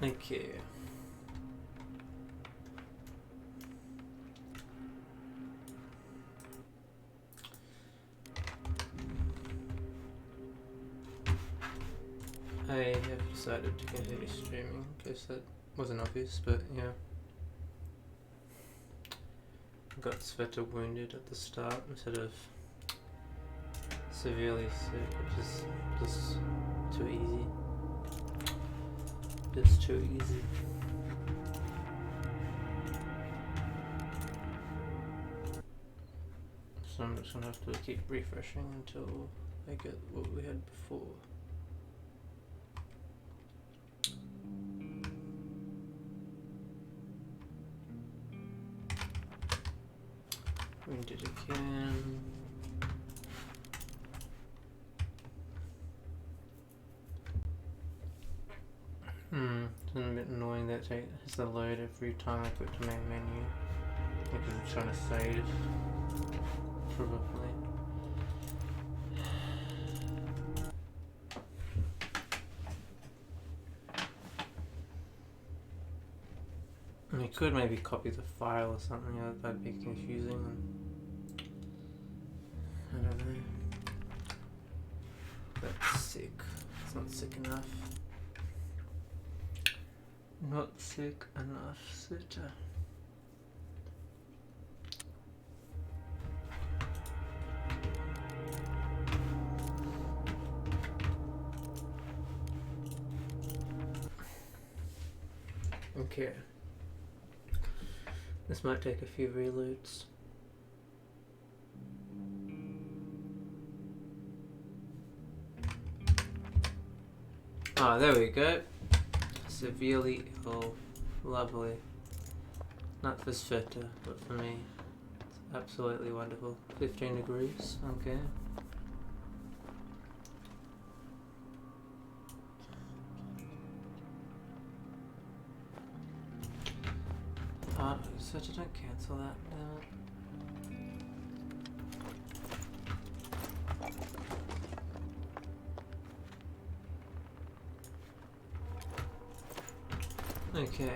Okay. I have decided to continue streaming because that wasn't obvious, but yeah. Got Sveta wounded at the start instead of severely sick, which is just too easy. It's too easy. So I'm just gonna have to keep refreshing until I get what we had before. Wounded again. It's a bit annoying that it has to load every time I put to main menu. Because I'm trying to save. Probably. I could maybe copy the file or something, that'd be confusing. I don't know. That's sick. It's not sick enough. Not sick enough, Sveta. Okay. This might take a few reloads. Ah, there we go. Severely ill. Lovely. Not for Sveta, but for me. It's absolutely wonderful. 15 degrees, okay. Sveta, don't cancel that. Okay.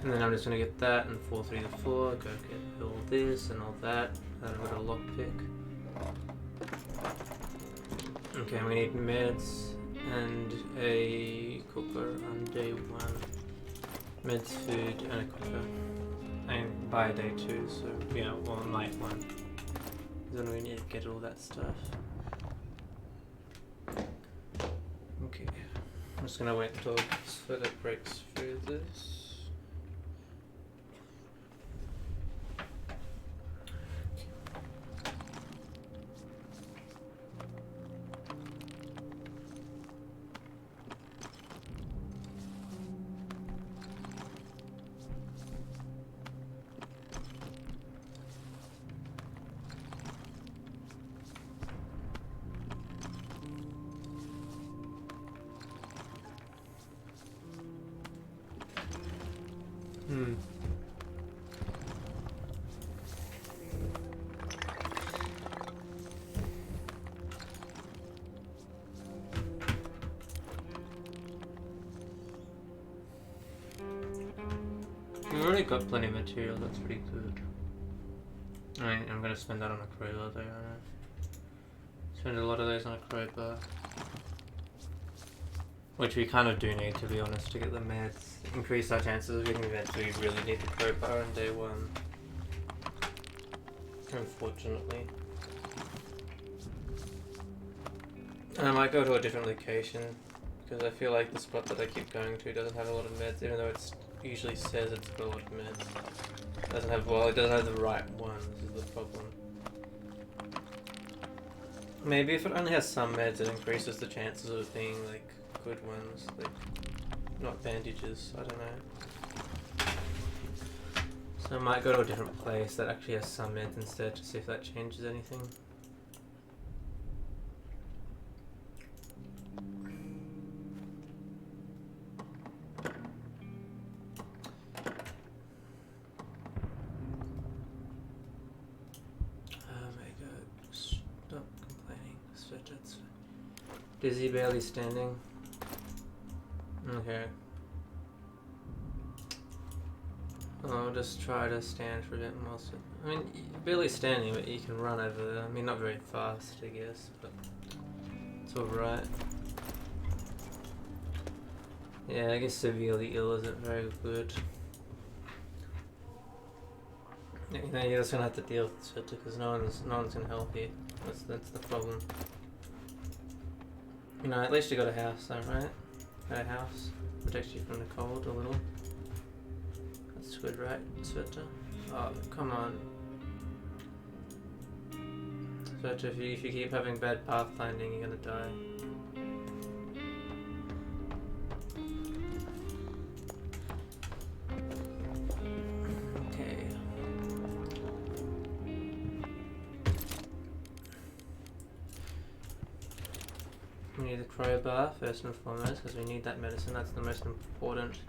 And then I'm just gonna get that and 4 3 to 4, go get all this and all that. Then I've got a lockpick. Okay, we need meds and a cooker on day 1. Meds, food, and a cooker. And by day 2, so yeah, well, night 1. Then we need to get all that stuff. Okay, I'm just gonna wait until Sveta breaks through this. We've already got plenty of material, that's pretty good. I'm gonna spend that on a crowbar though, aren't I? Spend a lot of those on a crowbar. Which we kind of do need, to be honest, to get the meds. Increase our chances of getting meds, we really need the crowbar on day 1. Unfortunately. And I might go to a different location, because I feel like the spot that I keep going to doesn't have a lot of meds, even though it usually says it's got a lot of meds. It doesn't have the right one, this is the problem. Maybe if it only has some meds, it increases the chances of it being, like, good ones, like, not bandages, I don't know. So I might go to a different place that actually has some meds instead to see if that changes anything. Is he barely standing? Okay. I'll just try to stand for a bit more. I mean, barely standing, but you can run over there. I mean, not very fast, I guess, but it's alright. Yeah, I guess severely ill isn't very good. You know, you're just gonna have to deal with this because no one's gonna help you. That's the problem. You know, at least you got a house though, right? Got a house. Protects you from the cold a little. That's good, right, Sveta? Oh, come on. Sveta, if you keep having bad pathfinding, you're gonna die. Okay. We need the crowbar first and foremost because we need that medicine. That's the most important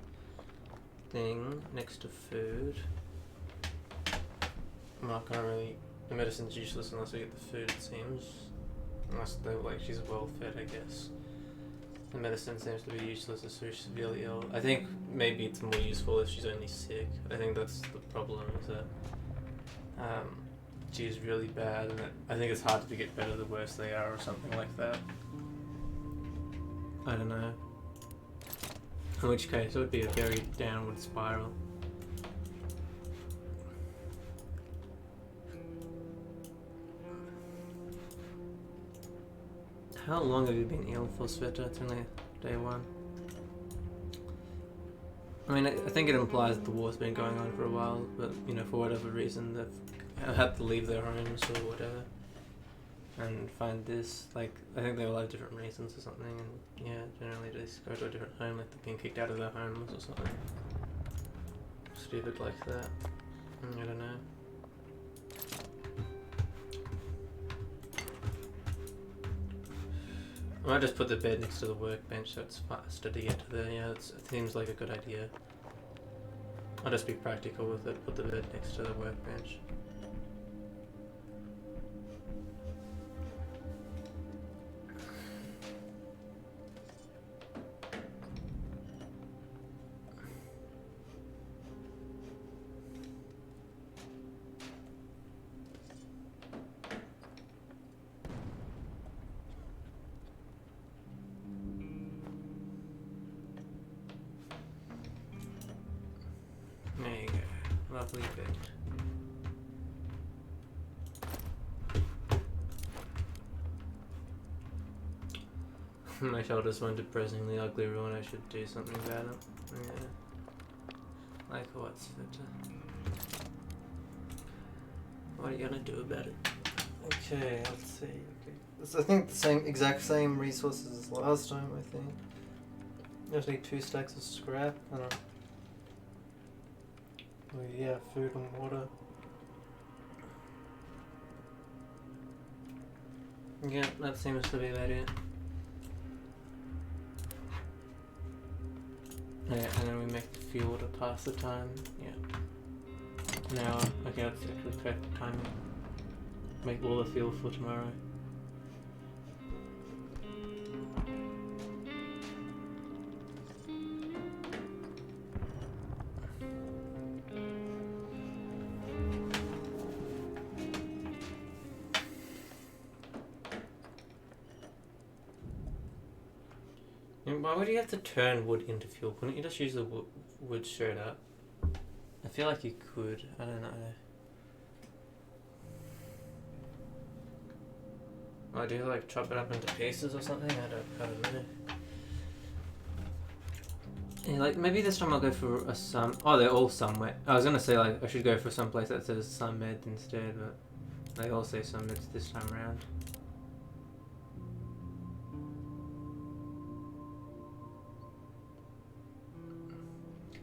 thing next to food. I'm not gonna really. The medicine's useless unless we get the food, it seems. Unless they're like she's well fed, I guess. The medicine seems to be useless if she's severely ill. I think maybe it's more useful if she's only sick. I think that's the problem, is that she's really bad, and I think it's hard to get better the worse they are, or something like that. I don't know. In which case, it would be a very downward spiral. How long have you been ill for, Sveta? It's only day one. I mean, I think it implies that the war's been going on for a while, but, you know, for whatever reason, they've had to leave their homes or whatever. And find this, like, I think they all have different reasons or something, and yeah, generally they just go to a different home, like they're being kicked out of their homes or something. Stupid like that. I don't know. I might just put the bed next to the workbench so it's faster to get to there. Yeah, it seems like a good idea. I'll just be practical with it, put the bed next to the workbench. There you go. Lovely bed. My shoulder's one depressingly ugly ruin. I should do something about it. Yeah. Like what, Sveta? What are you gonna do about it? Okay, let's see. Okay. It's, I think the exact same resources as last time, I think. Just need 2 stacks of scrap and yeah, food and water. Yeah, that seems to be about it. Yeah, and then we make the fuel to pass the time. Yeah. Now, okay, that's actually perfect timing. Make all the fuel for tomorrow. Why would you have to turn wood into fuel? Couldn't you just use the wood straight up? I feel like you could. I don't know. Or do you like chop it up into pieces or something? I don't know. Yeah, like maybe this time I'll go for a sun. Oh, they're all sunwet. I was gonna say like I should go for some place that says sunmed instead, but they all say sunmeds this time around.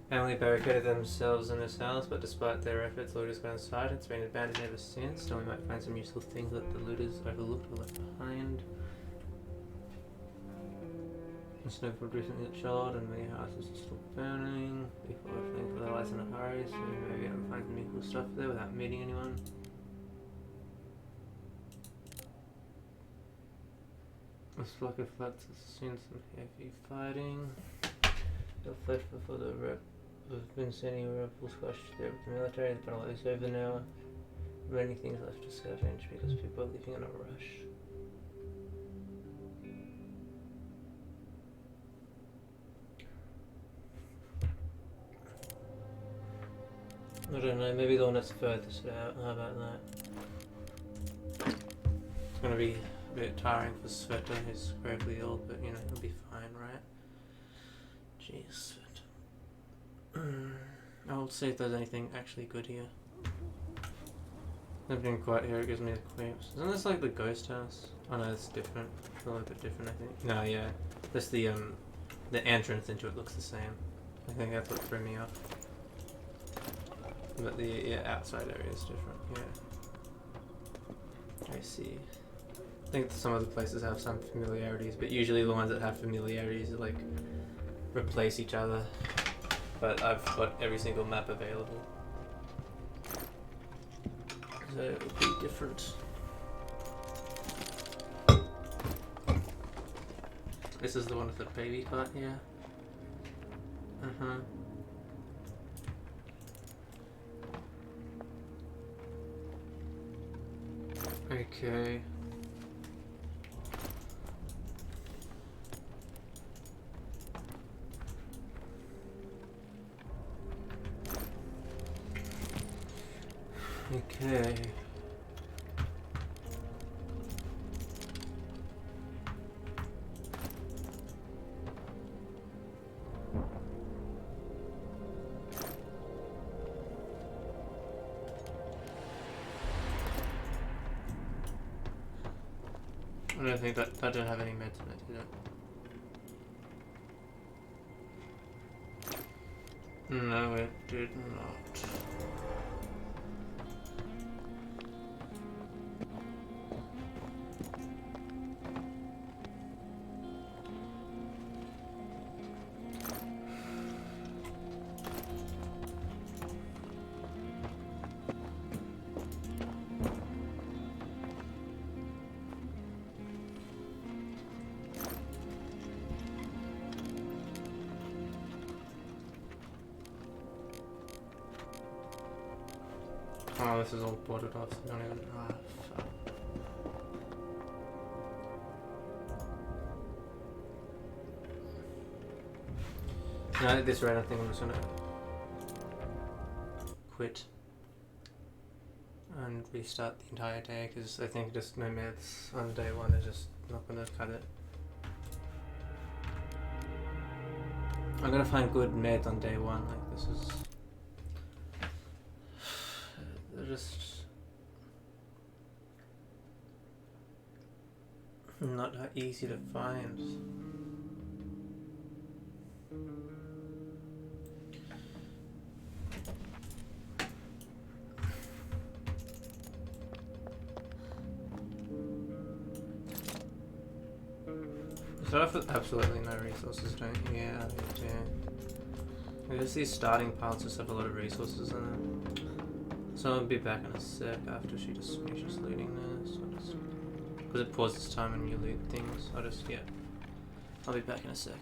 Family barricaded themselves in this house, but despite their efforts, looters got inside. It's been abandoned ever since, so we might find some useful things that the looters overlooked or left behind. The snowfield recently got shelled and many houses are still burning. People are fleeing for their lives in a hurry, so we may be able to find some useful stuff there without meeting anyone. A flock of flats has seen some heavy fighting. The fled before the Vincenti rebels crushed there with the military. The battle is over now. Many things left to scavenge because people are living in a rush. I don't know, maybe the one that's furthest out. How about that? It's gonna be a bit tiring for Sveta, who's gravely ill, but you know, he'll be fine, right? Jeez, Sveta. I'll see if there's anything actually good here. Nothing quite here, it gives me the creeps. Isn't this like the ghost house? Oh no, it's different. It's a little bit different, I think. No, yeah. Just the entrance into it looks the same. I think that's what threw me off. But the outside area is different, yeah. I see. I think some of the places have some familiarities, but usually the ones that have familiarities like replace each other. But I've got every single map available, so it will be different. This is the one with the baby cot here. Okay. Okay. I don't think that didn't have any meds in it, did it? No, it did not. Oh, this is all boarded off, so I don't even... Ah, fuck. No, at this rate I think I'm just gonna quit and restart the entire day, because I think just no meds on day one is just not gonna cut it. I'm gonna find good meds on day one, like this is... They're just not that easy to find. So I have absolutely no resources, don't you? Yeah, I do. I guess these starting piles just have a lot of resources in them. So I'll be back in a sec after she just finishes looting this. Because it pauses time when you loot things. I'll be back in a sec.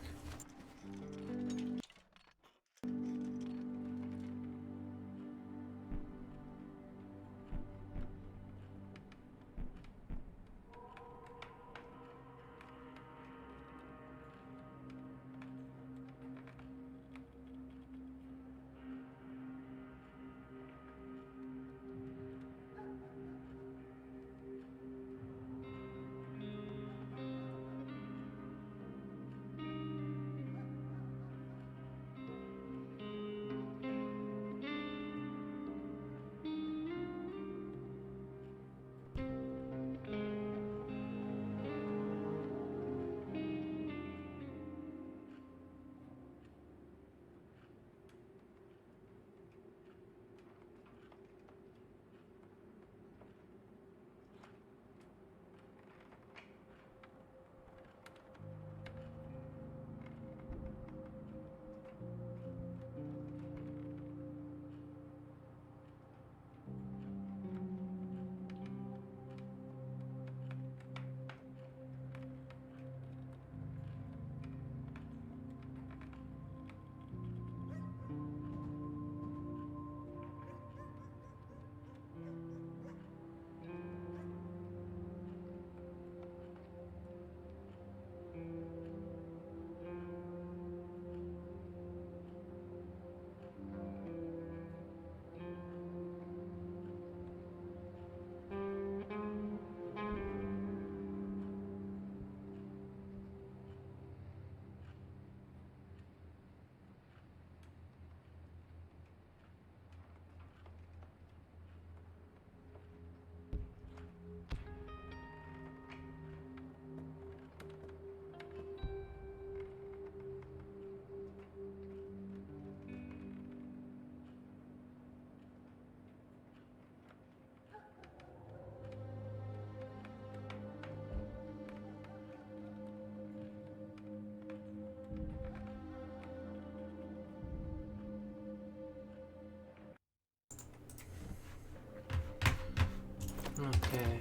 Okay.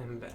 I'm back.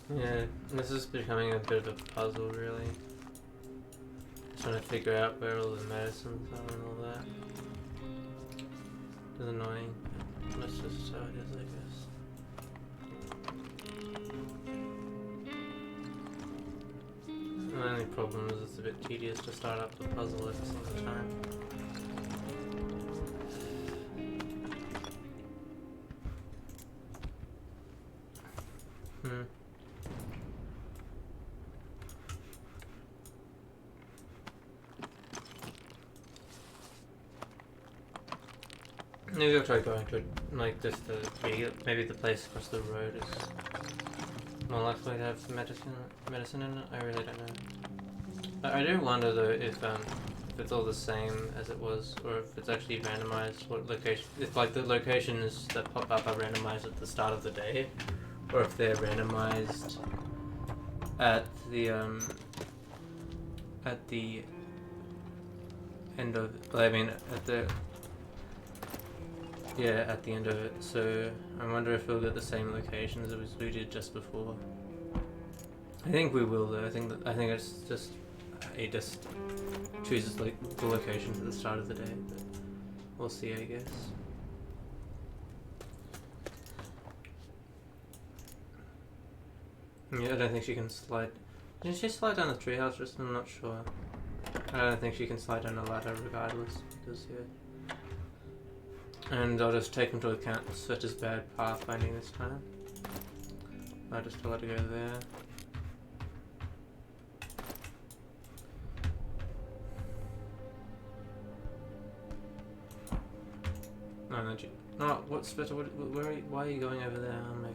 Yeah, this is becoming a bit of a puzzle, really. Trying to figure out where all the medicines are and all that. It's annoying. That's just how it is, I guess. The only problem is it's a bit tedious to start up the puzzle every single time. Maybe I'll try going to like just maybe the place across the road is more likely to have medicine in it. I really don't know. I do wonder though if it's all the same as it was, or if it's actually randomized. What location? If like the locations that pop up are randomized at the start of the day, or if they're randomized at the end of. I mean at the. Yeah, at the end of it. So I wonder if we'll get the same locations as we did just before. I think we will though. I think it's just it just chooses like the locations at the start of the day, but we'll see, I guess. Yeah, I don't think she can slide. Did she slide down the treehouse? Just I'm not sure. I don't think she can slide down a ladder regardless because yeah. And I'll just take into account such as bad pathfinding this time. I'll just tell her to go there. No, no, no, what's better? Why are you going over there? Oh my god.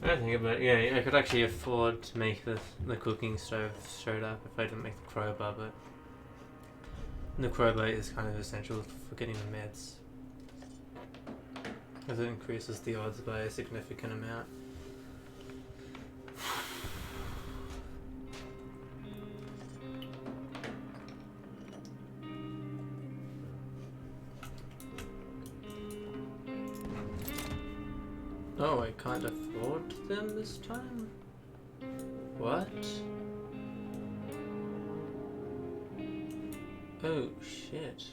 I don't think about it. Yeah, I could actually afford to make the cooking stove straight up if I didn't make the crowbar, but the crowbar is kind of essential for getting the meds, as it increases the odds by a significant amount. Oh, I can't afford them this time? What? Oh, shit.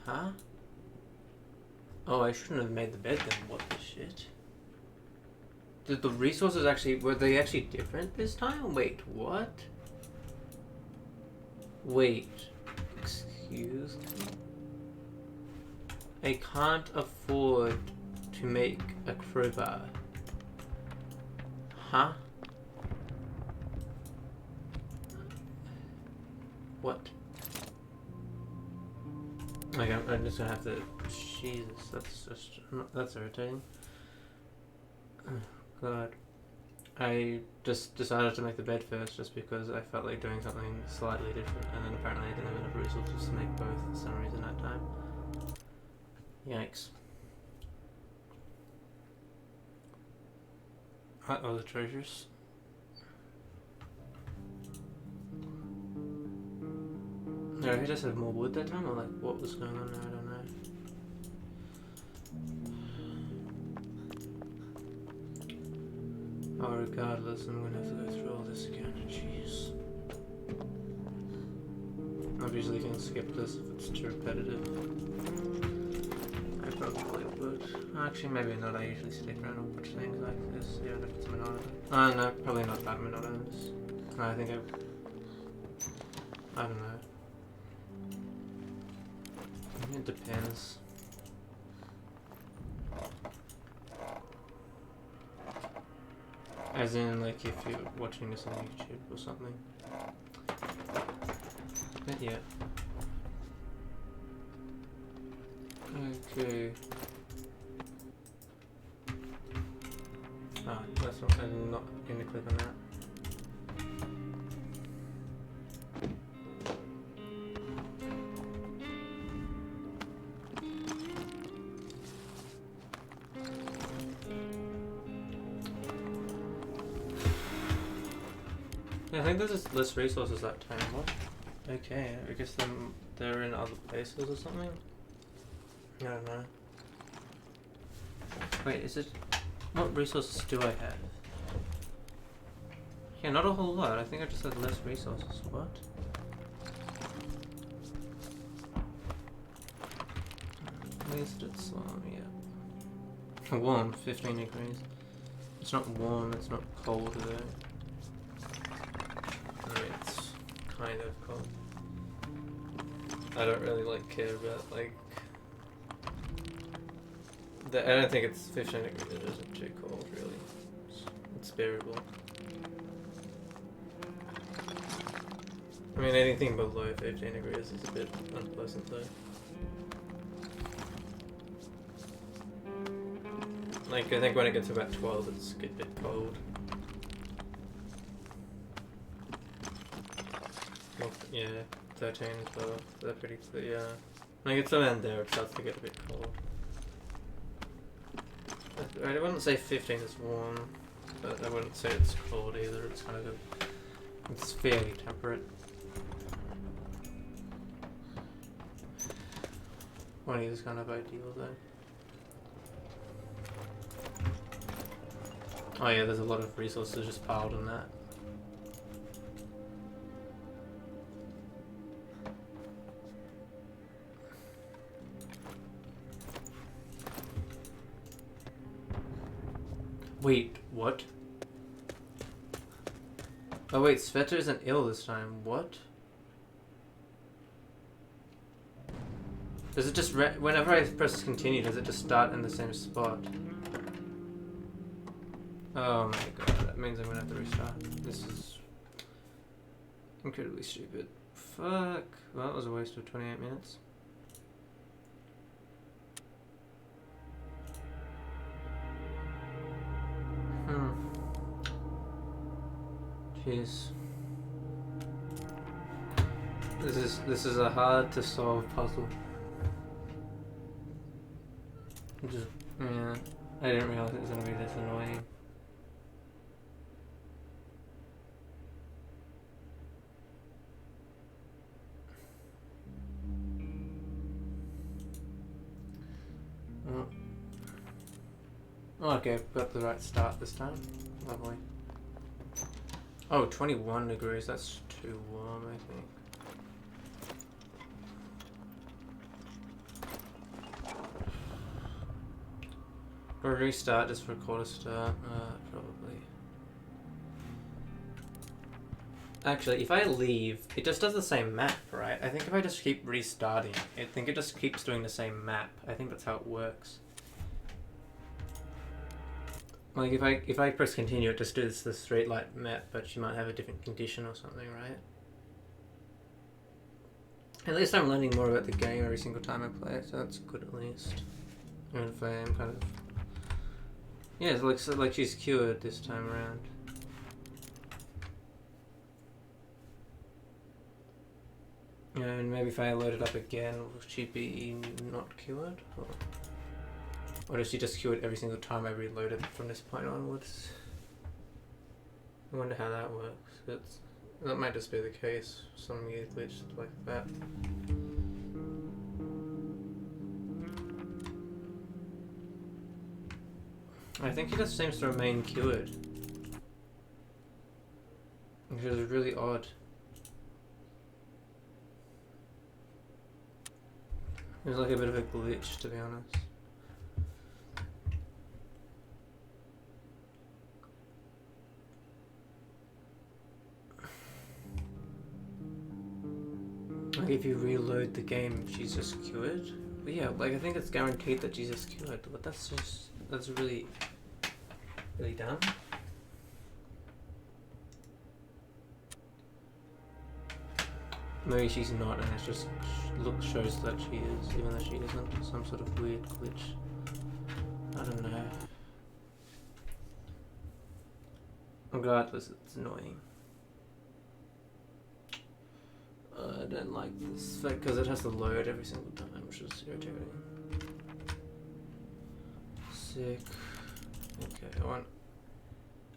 Huh? Oh, I shouldn't have made the bed then. What the shit? Did the resources actually... Were they actually different this time? Wait, what? Wait. Excuse me? I can't afford to make a crowbar. Huh? What? Like, I'm just gonna have to... Jesus, that's irritating. Oh, God. I just decided to make the bed first just because I felt like doing something slightly different, and then apparently I didn't have enough resources to make both for some reason that time. Yikes. Uh-oh, the treasures. Did I just have more wood that time, or like what was going on there? I don't know. Oh, regardless, I'm gonna have to go through all this again. Jeez. I'm usually gonna skip this if it's too repetitive. I probably would. Actually, maybe not. I usually stick around and watch things like this, even if it's monotonous. No, probably not that monotonous. No, I think I don't know. It depends. As in, like, if you're watching this on YouTube or something. But yeah. Okay. Ah, that's not, I'm not going to click on that. Yeah, I think there's less resources that time. What? Okay, I guess they're in other places or something? I don't know. Wait, is it... What resources do I have? Yeah, not a whole lot. I think I just had less resources. What? Wasted slime, yeah. Warm, 15 degrees. It's not warm, it's not cold though. I mean, it's kind of cold. I don't really like care about like... I don't think it's 15 degrees, it isn't too cold really. It's bearable. I mean, anything below 15 degrees is a bit unpleasant though. Like, I think when it gets to about 12, it's a bit cold. Well, yeah, 13 and 12, they're pretty clear, yeah. Like, it's around there, it starts to get a bit cold. I wouldn't say 15 is warm, but I wouldn't say it's cold either, it's kind of it's fairly temperate. 20 is kind of ideal though. Oh yeah, there's a lot of resources just piled in that. Wait, what? Oh wait, Sveta isn't ill this time. What? Does it just whenever I press continue, does it just start in the same spot? Oh my god, that means I'm gonna have to restart. This is incredibly stupid. Fuck. Well, that was a waste of 28 minutes. Jeez. This is a hard to solve puzzle. Just, yeah, I didn't realize it was gonna be this annoying. Okay, got the right start this time. Lovely. Oh, 21 degrees, that's too warm, I think. Or restart just for a quarter start, probably. Actually, if I leave, it just does the same map, right? I think if I just keep restarting, I think it just keeps doing the same map. I think that's how it works. Like if I press continue, it just does the straight light map, but she might have a different condition or something, right? At least I'm learning more about the game every single time I play it, so that's good at least. And if I am kind of... Yeah, it looks like she's cured this time around. And maybe if I load it up again, will she be not cured? Or does she just cure it every single time I reload it from this point onwards? I wonder how that works. That might just be the case. Some weird glitch like that. I think he just seems to remain cured. Which is really odd. It was like a bit of a glitch, to be honest. Like if you reload the game, she's just cured? But yeah, like I think it's guaranteed that she's just cured, but that's really dumb. Maybe she's not, and it just shows that she is, even though she isn't. Some sort of weird glitch. I don't know. Regardless, it's annoying. I don't like this fact because it has to load every single time, which is irritating. Sick. Okay,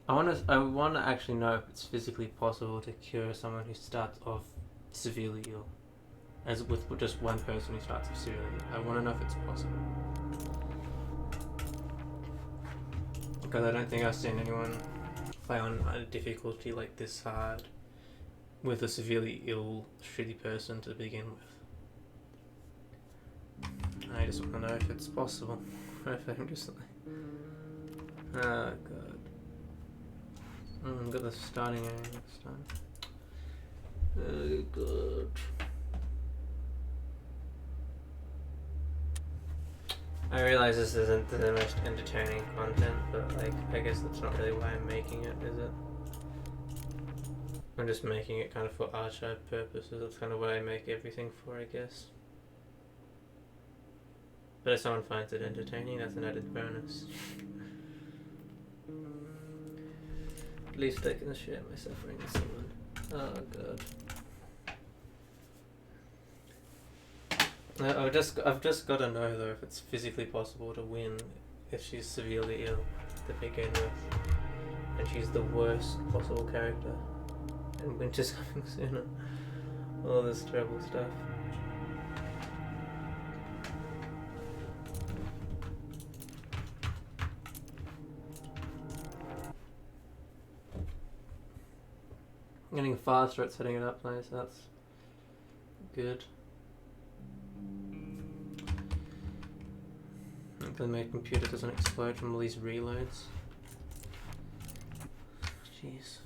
I want to actually know if it's physically possible to cure someone who starts off severely ill, as with just one person who starts off severely ill. I want to know if it's possible, because I don't think I've seen anyone play on a difficulty like this hard with a severely ill, shitty person to begin with. I just want to know if it's possible. If I'm just like... Oh god. Got the starting area next time. Oh god. I realize this isn't the most entertaining content, but like, I guess that's not really why I'm making it, is it? I'm just making it kind of for archive purposes. That's kind of what I make everything for, I guess. But if someone finds it entertaining, that's an added bonus. At least I can share my suffering with someone. Oh god. I've just got to know though if it's physically possible to win if she's severely ill to begin with, and she's the worst possible character. And winter's coming sooner. All this terrible stuff. I'm getting faster at setting it up now, so that's good. Hopefully my computer doesn't explode from all these reloads. Jeez.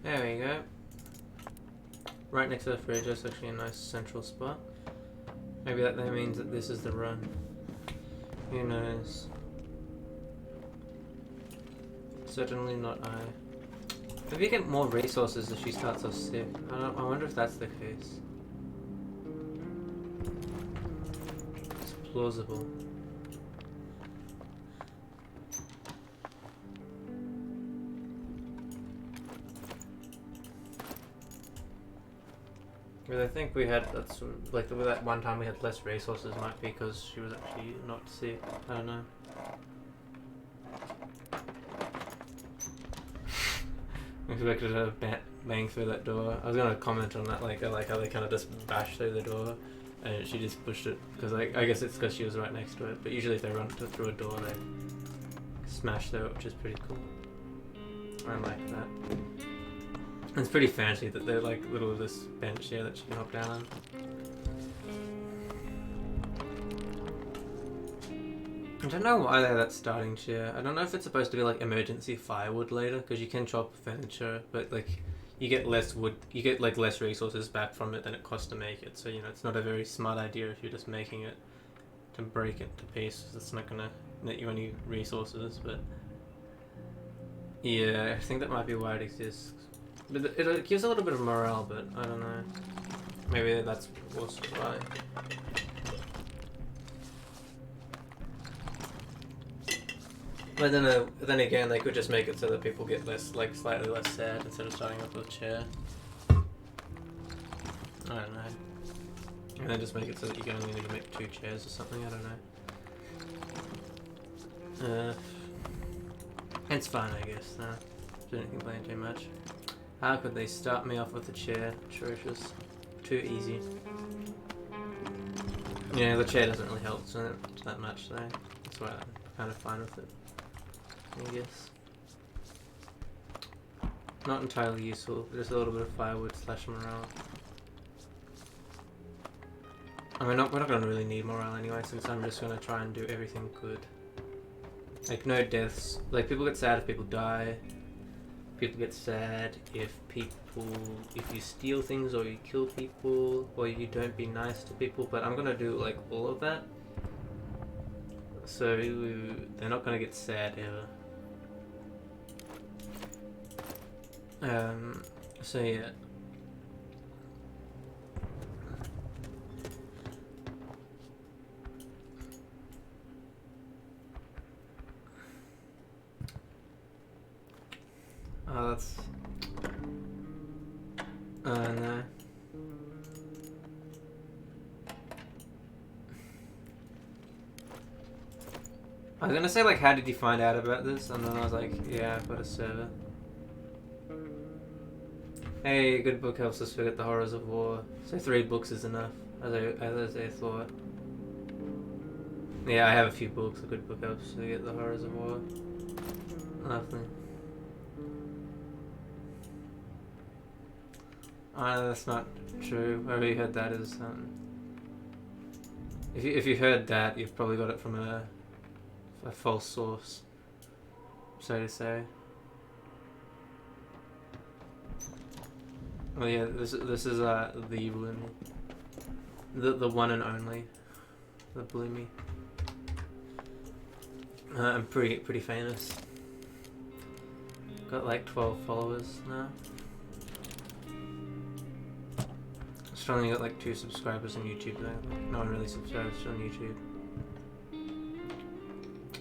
There we go. Right next to the fridge, that's actually a nice central spot. Maybe that means that this is the run. Who knows? Certainly not I. Maybe you get more resources if she starts off sick. I wonder if that's the case. It's plausible. Because I think we had, that's like that one time we had less resources, might be because she was actually not sick. I don't know. I expected her to bang through that door. I was gonna comment on that, like how they kind of just bashed through the door, and she just pushed it. Because I guess it's because she was right next to it. But usually if they run through a door, they smash through it, which is pretty cool. I like that. It's pretty fancy that they're like little this bench here that you can hop down on. I don't know why they have that starting chair. I don't know if it's supposed to be like emergency firewood later, because you can chop furniture, but like you get less wood, you get like less resources back from it than it costs to make it. So you know it's not a very smart idea if you're just making it to break it to pieces. It's not gonna net you any resources, but yeah, I think that might be why it exists. But it gives a little bit of morale, but I don't know. Maybe that's also why. But then again, they could just make it so that people get less, like, slightly less sad instead of starting off with a chair. I don't know. And then just make it so that you only need to make 2 chairs or something. I don't know. It's fine, I guess. No, didn't complain too much. How could they start me off with a chair? Atrocious. Too easy. Yeah, the chair doesn't really help that much, though. That's why I'm kind of fine with it, I guess. Not entirely useful, just a little bit of firewood / morale. I mean, we're not going to really need morale anyway, since I'm just going to try and do everything good. Like, no deaths. Like, people get sad if people die. People get sad if you steal things or you kill people or you don't be nice to people, but I'm gonna do like all of that, so they're not gonna get sad ever. So yeah. Oh, that's... no. I was gonna say, like, how did you find out about this? And then I was like, yeah, I've got a server. Hey, good book helps us forget the horrors of war. So 3 books is enough, as I thought. Yeah, I have a few books. A good book helps forget the horrors of war. Lovely. That's not true. Wherever you heard that is, if you heard that, you've probably got it from a false source, so to say. Oh yeah, this is the Bloomy, the one and only, the Bloomy. I'm pretty famous. Got like 12 followers now. Still only got like 2 subscribers on YouTube though. No one really subscribes on YouTube.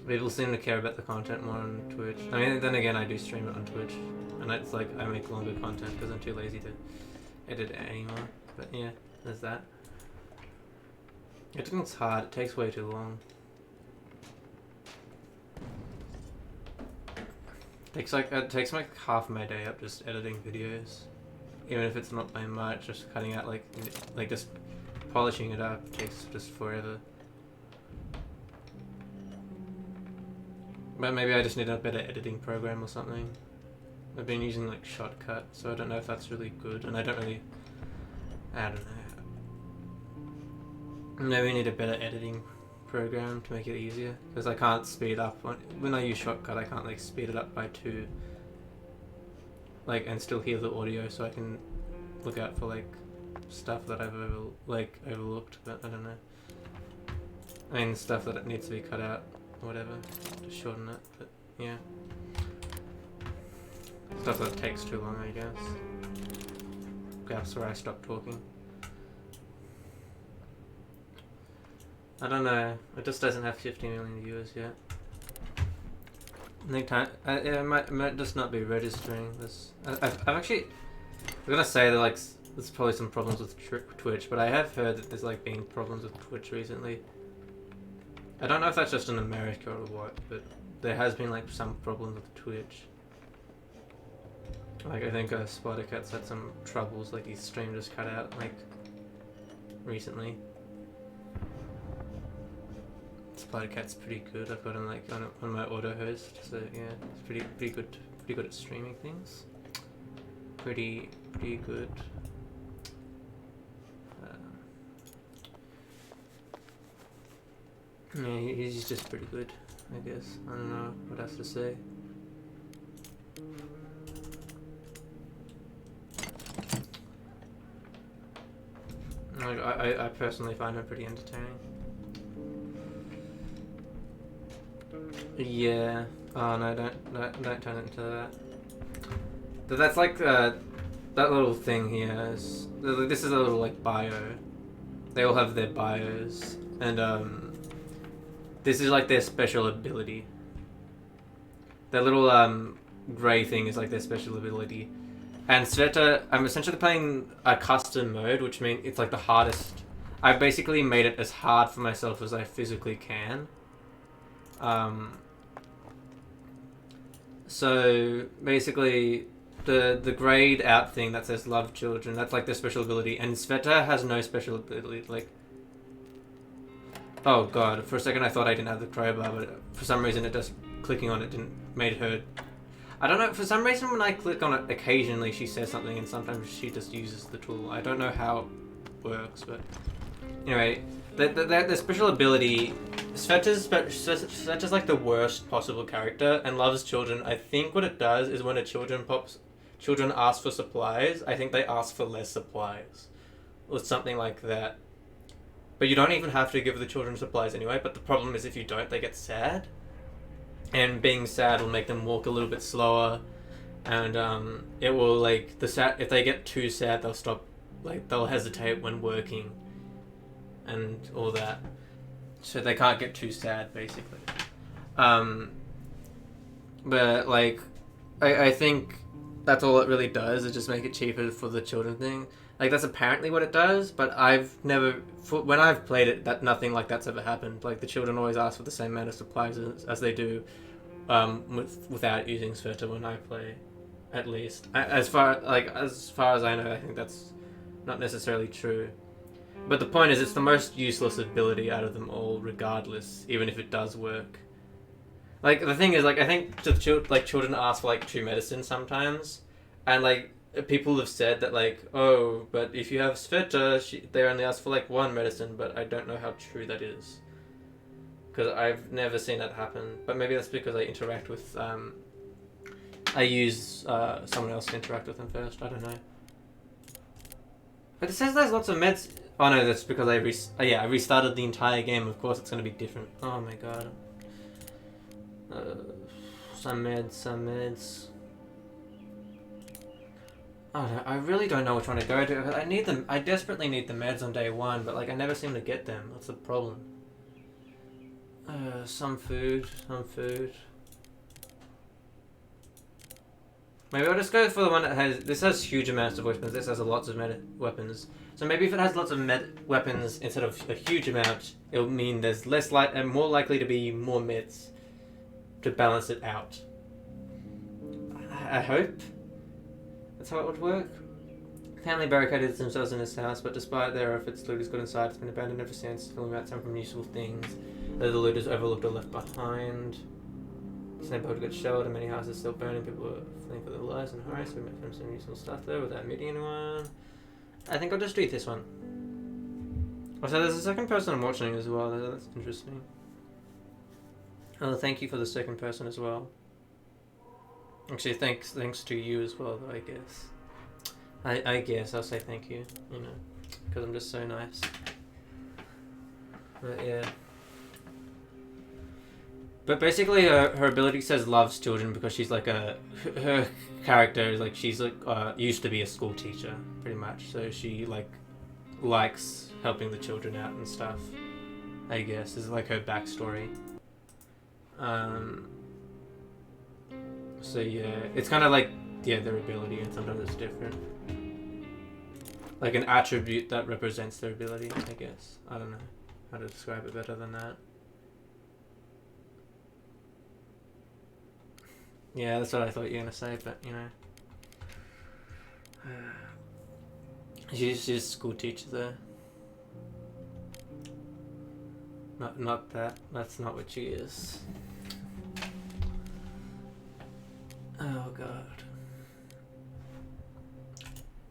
People seem to care about the content more on Twitch. I mean, then again, I do stream it on Twitch, and it's like I make longer content because I'm too lazy to edit it anymore. But yeah, there's that. Editing's hard. It takes way too long. It takes like half my day up just editing videos. Even if it's not by much, just cutting out like just polishing it up takes just forever. But maybe I just need a better editing program or something. I've been using like Shotcut, so I don't know if that's really good, and I don't know. Maybe I need a better editing program to make it easier, because I can't speed up when I use Shotcut. I can't like speed it up by 2. Like, and still hear the audio, so I can look out for like stuff that I've overlooked, but I don't know. I mean, stuff that it needs to be cut out, or whatever, to shorten it. But yeah, stuff that takes too long, I guess. Gaps where I stop talking. I don't know. It just doesn't have 50 million viewers yet. It might just not be registering this. I've actually, I'm gonna say that like there's probably some problems with Twitch, but I have heard that there's like been problems with Twitch recently. I don't know if that's just in America or what, but there has been like some problems with Twitch. Like I think Spider-Cat's had some troubles, like his stream just cut out like recently. Spider-Cat's pretty good. I've got him like on my auto host, so yeah, it's pretty good pretty good at streaming things. Pretty good. Yeah, he's just pretty good, I guess. I don't know what else to say. I personally find him pretty entertaining. Yeah. Oh no! Don't turn it into that. But that's like that little thing here. This is a little like bio. They all have their bios, and this is like their special ability. That little grey thing is like their special ability. And Sveta, I'm essentially playing a custom mode, which means it's like the hardest. I've basically made it as hard for myself as I physically can. So basically, the grayed out thing that says "Love Children," that's like their special ability, and Sveta has no special ability. Like, oh god, for a second I thought I didn't have the crowbar, but for some reason it just clicking on it didn't made her. I don't know, for some reason when I click on it, occasionally she says something and sometimes she just uses the tool. I don't know how it works, but anyway, the special ability, Sveta's like the worst possible character and loves children. I think what it does is when children ask for supplies, I think they ask for less supplies or something like that. But you don't even have to give the children supplies anyway, but the problem is if you don't, they get sad. And being sad will make them walk a little bit slower, and it will like if they get too sad, they'll stop, like they'll hesitate when working, and all that. So they can't get too sad, basically. But like, I think that's all it really does. Is just make it cheaper for the children thing. Like that's apparently what it does, but when I've played it, that nothing like that's ever happened. Like the children always ask for the same amount of supplies as they do, without using Sveta when I play, at least. As far as I know, I think that's not necessarily true. But the point is, it's the most useless ability out of them all, regardless, even if it does work. Like the thing is, like I think children ask for like 2 medicines sometimes, and like. People have said that like, oh, but if you have Sveta, they only ask for like 1 medicine, but I don't know how true that is. Because I've never seen that happen. But maybe that's because I interact with, I use someone else to interact with them first, I don't know. But it says there's lots of meds. Oh no, that's because I restarted the entire game, of course it's going to be different. Oh my god. Some meds. I really don't know which one to go to. I need them. I desperately need the meds on day 1, but like I never seem to get them. That's the problem. Some food. Maybe I'll just go for the one that has. This has huge amounts of weapons. This has lots of weapons. So maybe if it has lots of weapons instead of a huge amount, it'll mean there's less and more likely to be more meds to balance it out. I hope. That's how it would work. Family barricaded themselves in his house, but despite their efforts, looters got inside. It's been abandoned ever since, filling out some from useful things. Though the looters overlooked or left behind. This neighborhood got shelled and many houses still burning. People were fleeing for their lives and hurry, so we met some useful stuff there without meeting anyone. I think I'll just read this one. Oh, so there's a second person I'm watching as well. That's interesting. Oh, thank you for the second person as well. Actually, thanks to you as well, though, I guess. I guess I'll say thank you, you know, because I'm just so nice. But yeah. But basically, her ability says loves children because she's like her character is like she's like used to be a school teacher, pretty much. So she like likes helping the children out and stuff. I guess is like her backstory. So yeah, it's kind of like their ability, and sometimes it's different. Like an attribute that represents their ability, I guess. I don't know how to describe it better than that. Yeah, that's what I thought you were gonna say, but you know, she's a school teacher though. Not that. That's not what she is. Oh god.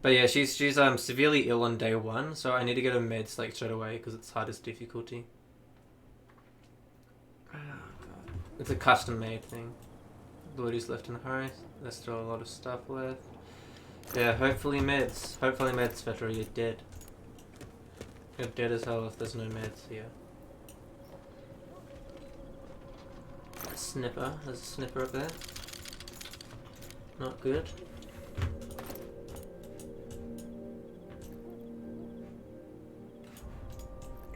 But yeah, she's severely ill on day 1, so I need to get her meds like straight away because it's hardest difficulty. Oh god. It's a custom made thing. Bloodies left in the house. There's still a lot of stuff left. Yeah, hopefully meds. Hopefully meds, Vetra, you're dead. You're dead as hell if there's no meds here. Snipper. There's a snipper up there. Not good.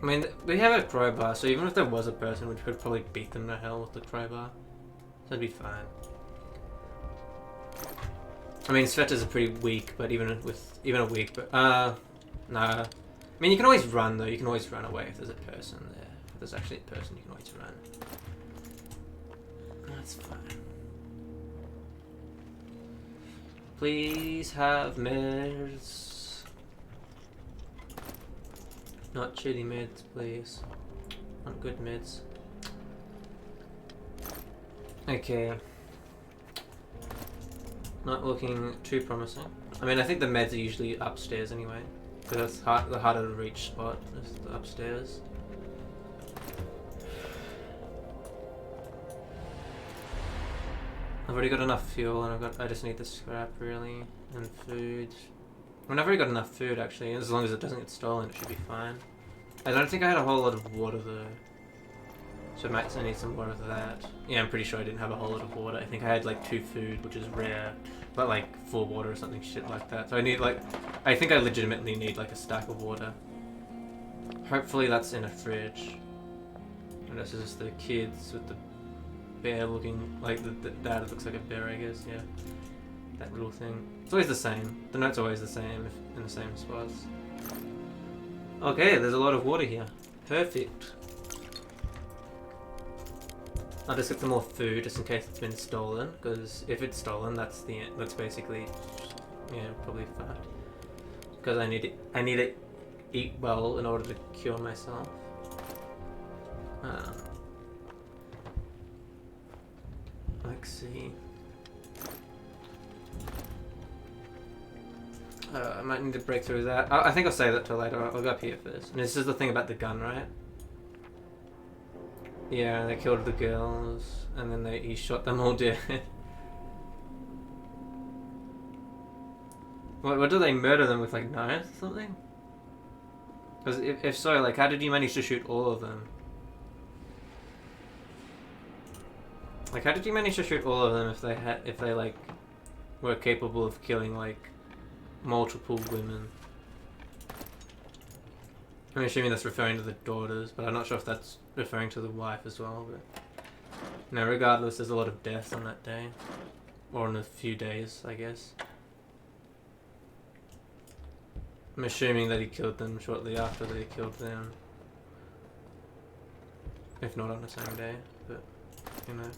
I mean, we have a crowbar, so even if there was a person, we could probably beat them to hell with the crowbar. So it'd be fine. I mean, Sveta's pretty weak, but even a weak, but nah. I mean, you can always run though. You can always run away if there's a person there. If there's actually a person, you can always run. That's fine. Please have meds. Not shitty meds, please. Not good meds. Okay. Not looking too promising. I mean, I think the meds are usually upstairs anyway. Because that's the harder to reach spot is the upstairs. I've already got enough fuel, and I just need the scrap really, and food. I mean, I've already got enough food actually. As long as it doesn't get stolen, it should be fine. I don't think I had a whole lot of water though, so I might need some more of that. Yeah, I'm pretty sure I didn't have a whole lot of water. I think I had like 2 food, which is rare, but like 4 water or something shit like that. So I need I think I legitimately need like a stack of water. Hopefully that's in a fridge. And this is the kids with the bear looking, like the dad looks like a bear, I guess, yeah. That little thing. It's always the same. The note's always the same, in the same spots. Okay, there's a lot of water here. Perfect. I'll just get some more food just in case it's been stolen, because if it's stolen, that's the end. That's basically, yeah, probably fucked. Because I need to eat well in order to cure myself. Let's see. I might need to break through that. I think I'll save that till later. I'll go up here first. And this is the thing about the gun, right? Yeah, they killed the girls, and then he shot them all dead. What do they murder them with, like knives or something? Because if so, like, how did you manage to shoot all of them? Like, how did you manage to shoot all of them if they like were capable of killing like multiple women? I'm assuming that's referring to the daughters, but I'm not sure if that's referring to the wife as well. But no, regardless, there's a lot of deaths on that day, or in a few days, I guess. I'm assuming that he killed them shortly after they killed them, if not on the same day. But you know.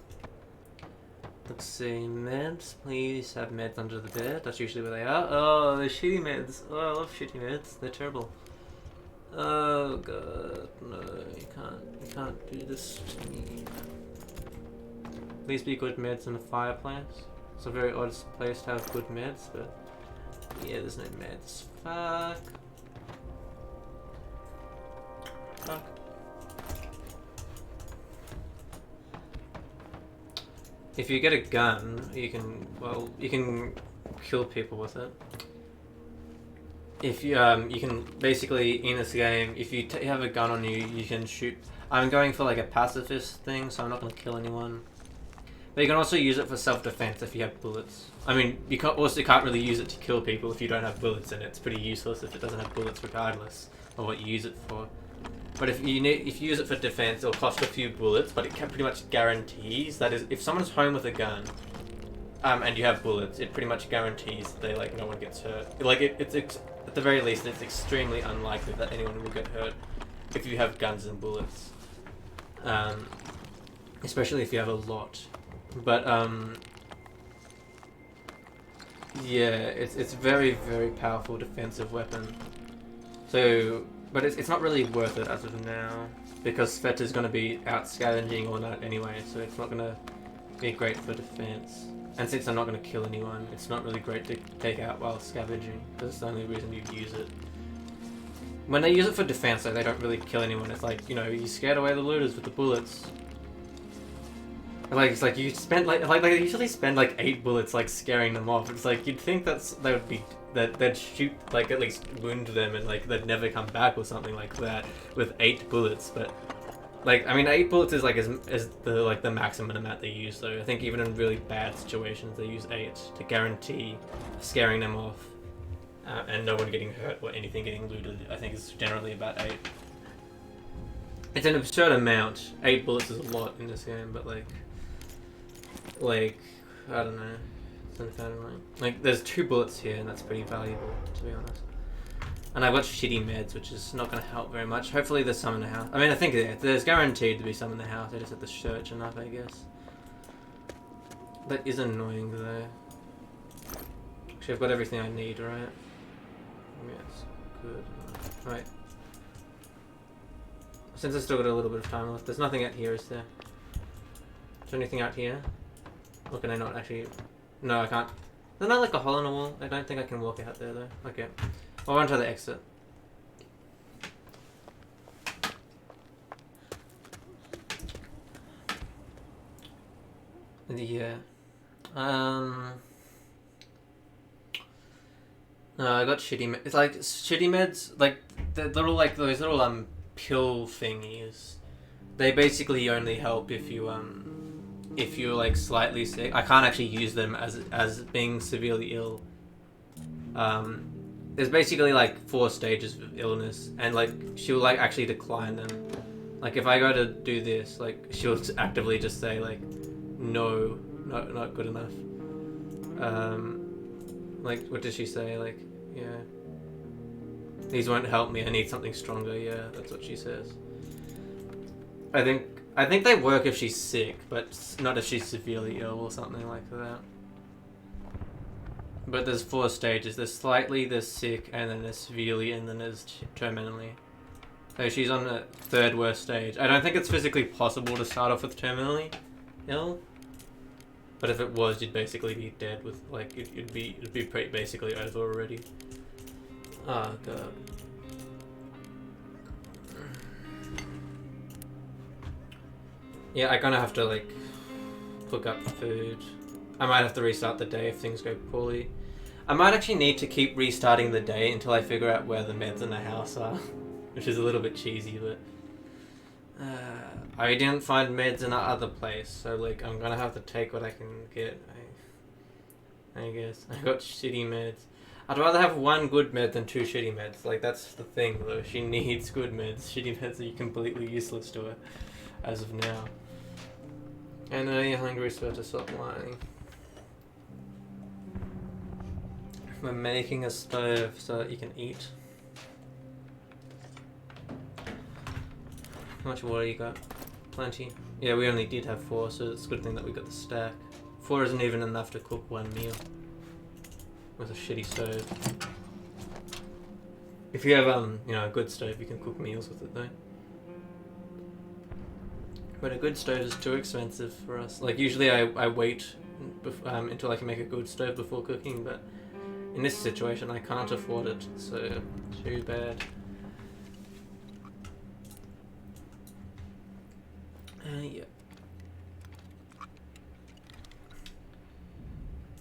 Let's see, meds. Please have meds under the bed. That's usually where they are. Oh, the shitty meds. Oh, I love shitty meds. They're terrible. Oh god, no, you can't do this to me. Please be good meds in a fireplace. It's a very odd place to have good meds, but yeah, there's no meds. Fuck. Fuck. If you get a gun, you can kill people with it. If you can basically in this game, if you have a gun on you, you can shoot. I'm going for like a pacifist thing, so I'm not going to kill anyone. But you can also use it for self-defense if you have bullets. I mean, you can't really use it to kill people if you don't have bullets in it. It's pretty useless if it doesn't have bullets, regardless of what you use it for. But if you use it for defense, it'll cost a few bullets, but it pretty much guarantees that if someone's home with a gun, and you have bullets, it pretty much guarantees that no one gets hurt. It's at the very least, it's extremely unlikely that anyone will get hurt if you have guns and bullets, especially if you have a lot. But yeah, it's very, very powerful defensive weapon. So. But it's not really worth it as of now, because Sveta's going to be out scavenging all night anyway, so it's not going to be great for defense. And since I'm not going to kill anyone, it's not really great to take out while scavenging, because it's the only reason you use it. When they use it for defense, though, they don't really kill anyone. It's like, you know, you scared away the looters with the bullets. Like, it's like you spent like they usually spend like 8 bullets like scaring them off. It's like you'd think that they'd shoot, like at least wound them, and like they'd never come back or something like that with 8 bullets. But like, I mean, 8 bullets is like is the maximum amount they use. So I think even in really bad situations, they use 8 to guarantee scaring them off, and no one getting hurt or anything getting looted. I think it's generally about 8. It's an absurd amount. 8 bullets is a lot in this game, but like I don't know. Like, there's 2 bullets here, and that's pretty valuable, to be honest. And I've got shitty meds, which is not going to help very much. Hopefully there's some in the house. I mean, I think there's guaranteed to be some in the house. I just have to search enough, I guess. That is annoying, though. Actually, I've got everything I need, right? Yes, good. Right. Since I've still got a little bit of time left, there's nothing out here, is there? Is there anything out here? Or can I not actually... No, I can't. There's not like a hole in the wall. I don't think I can walk out there, though. Okay. I'll run to the exit. Yeah. No, I got shitty meds. It's like shitty meds, like the little, like those little pill thingies. They basically only help if you're like slightly sick. I can't actually use them as being severely ill. There's basically like 4 stages of illness, and like she'll like actually decline them. Like if I go to do this, like she'll actively just say like, no, not good enough. Like what does she say? Like, yeah, these won't help me. I need something stronger. Yeah, that's what she says. I think they work if she's sick, but not if she's severely ill or something like that. But there's 4 stages. There's slightly, there's sick, and then there's severely, and then there's terminally. So she's on the 3rd worst stage. I don't think it's physically possible to start off with terminally ill. But if it was, you'd basically be dead with, like, it'd be pretty basically over already. Oh, God. Yeah, I'm gonna have to, like, cook up food. I might have to restart the day if things go poorly. I might actually need to keep restarting the day until I figure out where the meds in the house are. Which is a little bit cheesy, but... I didn't find meds in our other place, so, like, I'm gonna have to take what I can get, I guess. I got shitty meds. I'd rather have 1 good med than 2 shitty meds. Like, that's the thing, though. She needs good meds. Shitty meds are completely useless to her, as of now. I know you're hungry, so to stop whining. We're making a stove so that you can eat. How much water you got? Plenty. Yeah, we only did have 4, so it's a good thing that we got the stack. 4 isn't even enough to cook 1 meal with a shitty stove. If you have you know, a good stove, you can cook meals with it though. But a good stove is too expensive for us. Like usually I wait until I can make a good stove before cooking, but in this situation I can't afford it, so too bad. Yeah.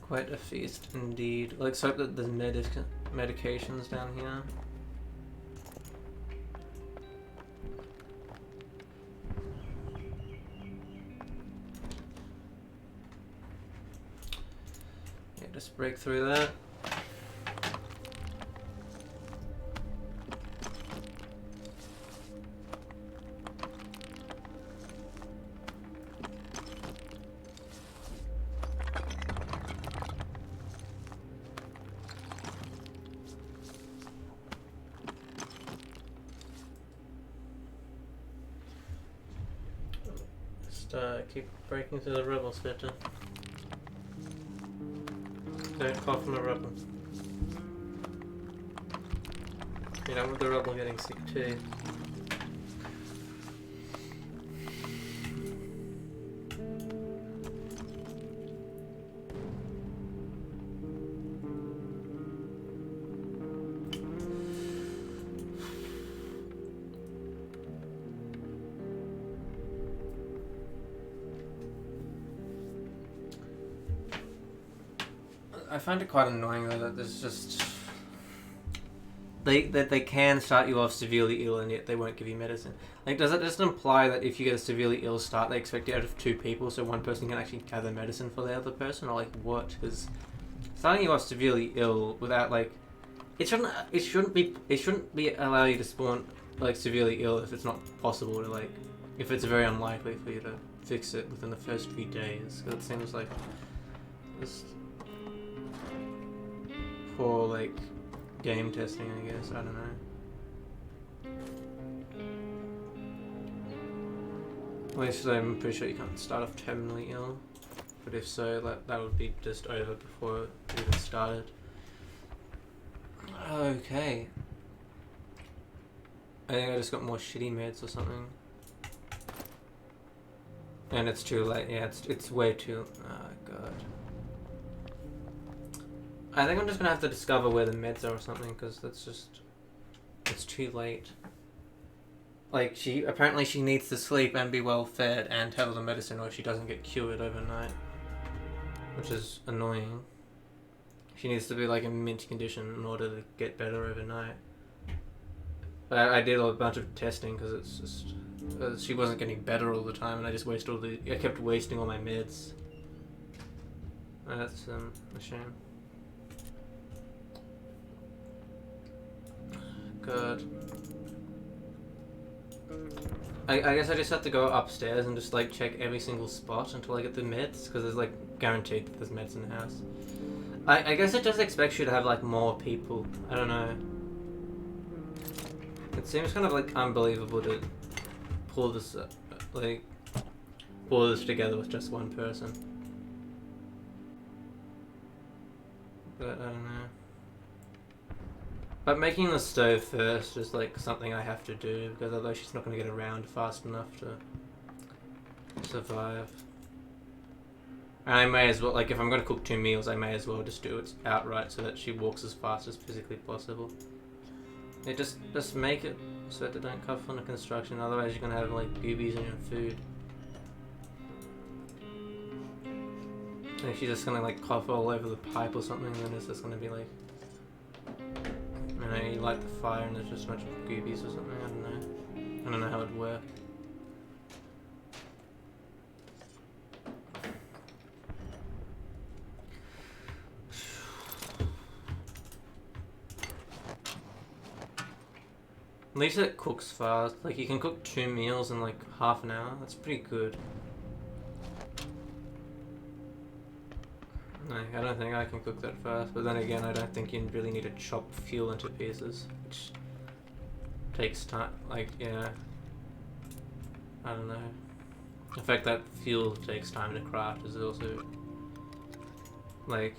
Quite a feast indeed. Let's hope that there's medications down here. Yeah, just break through that. Keep breaking through the rubble, Spitter. Don't cough on the rubble. You don't want the rubble getting sick too. I find it quite annoying though that there's just they can start you off severely ill and yet they won't give you medicine. Like, does that just imply that if you get a severely ill start, they expect it out of 2 people, so one person can actually gather medicine for the other person, or like what? Because starting you off severely ill without like, it shouldn't be allow you to spawn like severely ill if it's not possible to like, if it's very unlikely for you to fix it within the first few days. Because it seems like just poor like game testing, I guess. I don't know. At least I'm pretty sure you can't start off terminally ill, but if so, that would be just over before it even started. Okay. I think I just got more shitty meds or something. And it's too late. Yeah, it's way too... Oh, God. I think I'm just gonna have to discover where the meds are or something, because that's just... It's too late. Like, apparently she needs to sleep and be well fed and have the medicine or she doesn't get cured overnight. Which is annoying. She needs to be like in mint condition in order to get better overnight. But I did a bunch of testing because it's just... she wasn't getting better all the time and I just I kept wasting all my meds. That's a shame. God. I guess I just have to go upstairs and just like check every single spot until I get the meds, because there's like guaranteed that there's meds in the house. I guess it just expects you to have like more people. I don't know. It seems kind of like unbelievable to pull this together with just one person. But I don't know. But making the stove first is like something I have to do, because otherwise she's not going to get around fast enough to survive. And I may as well, like if I'm going to cook 2 meals, I may as well just do it outright so that she walks as fast as physically possible. Yeah, just make it so that they don't cough on the construction, otherwise you're going to have like boobies in your food. And if she's just going to like cough all over the pipe or something, then it's just going to be like... You light the fire and there's just a bunch of goobies or something, I don't know. I don't know how it'd work. At least it cooks fast. Like, you can cook 2 meals in like half an hour. That's pretty good. No, I don't think I can cook that fast, but then again, I don't think you really need to chop fuel into pieces, which takes time. Like, yeah, I don't know. The fact that fuel takes time to craft is also like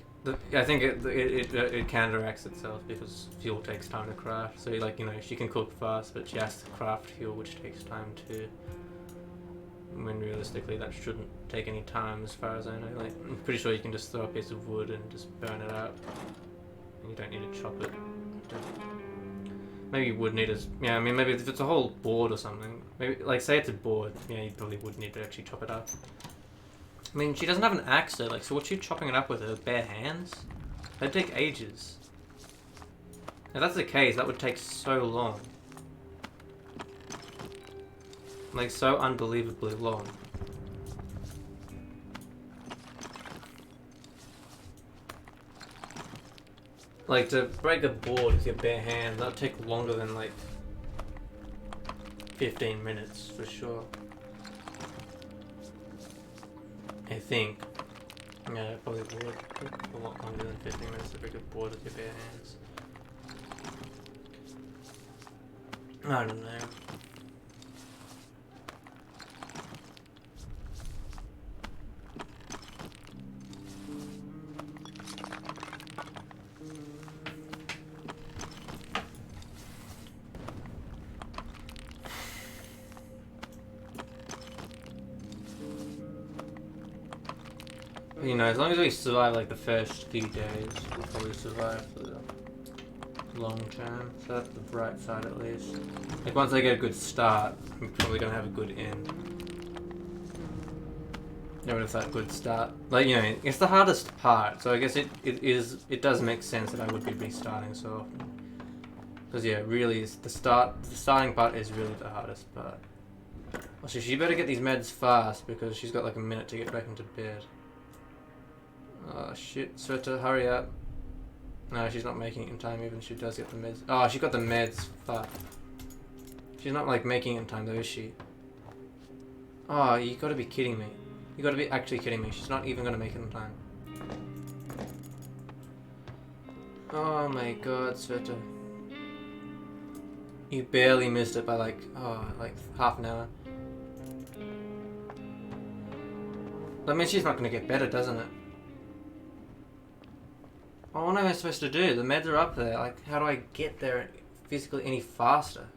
I think it counteracts itself, because fuel takes time to craft. So like, you know, she can cook fast, but she has to craft fuel, which takes time too. When realistically that shouldn't take any time as far as I know. Like, I'm pretty sure you can just throw a piece of wood and just burn it out. And you don't need to chop it. Maybe you would need to... Yeah, I mean, maybe if it's a whole board or something. Maybe, like, say it's a board. Yeah, you probably would need to actually chop it up. I mean, she doesn't have an axe though. Like, so what's she chopping it up with? Her bare hands? That'd take ages. If that's the case, that would take so long. Like, so unbelievably long. Like, to break a board with your bare hands, that would take longer than, like, 15 minutes, for sure. I think. Yeah, it probably would take a lot longer than 15 minutes to break a board with your bare hands. I don't know. You know, as long as we survive like the first few days, we'll probably survive for the long term. So that's the bright side at least. Like once I get a good start, I'm probably gonna have a good end. Get rid of that good start. Like, you know, it's the hardest part, so I guess it does make sense that I would be restarting so often. Because yeah, really, the starting part is really the hardest part. Also, she better get these meds fast because she's got like a minute to get back into bed. Oh shit, Sveta, hurry up. No, she's not making it in time even if she does get the meds. Oh, she got the meds, fuck. She's not like making it in time though, is she? Oh, you gotta be kidding me. You gotta be actually kidding me. She's not even gonna make it in time. Oh my god, Sveta. You barely missed it by like half an hour. That means she's not gonna get better, doesn't it? Oh, what am I supposed to do? The meds are up there. Like, how do I get there physically any faster?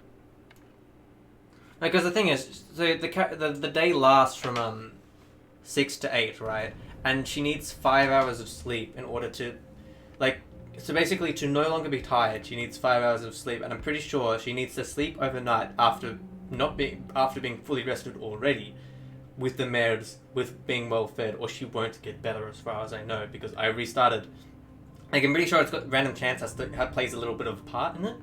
Because the thing is, so the day lasts from 6 to 8, right? And she needs 5 hours of sleep in order to, like, so basically to no longer be tired, she needs 5 hours of sleep, and I'm pretty sure she needs to sleep overnight after being fully rested already, with the meds, with being well fed, or she won't get better as far as I know, because I restarted. Like, I'm pretty sure it's got random chance that plays a little bit of a part in it.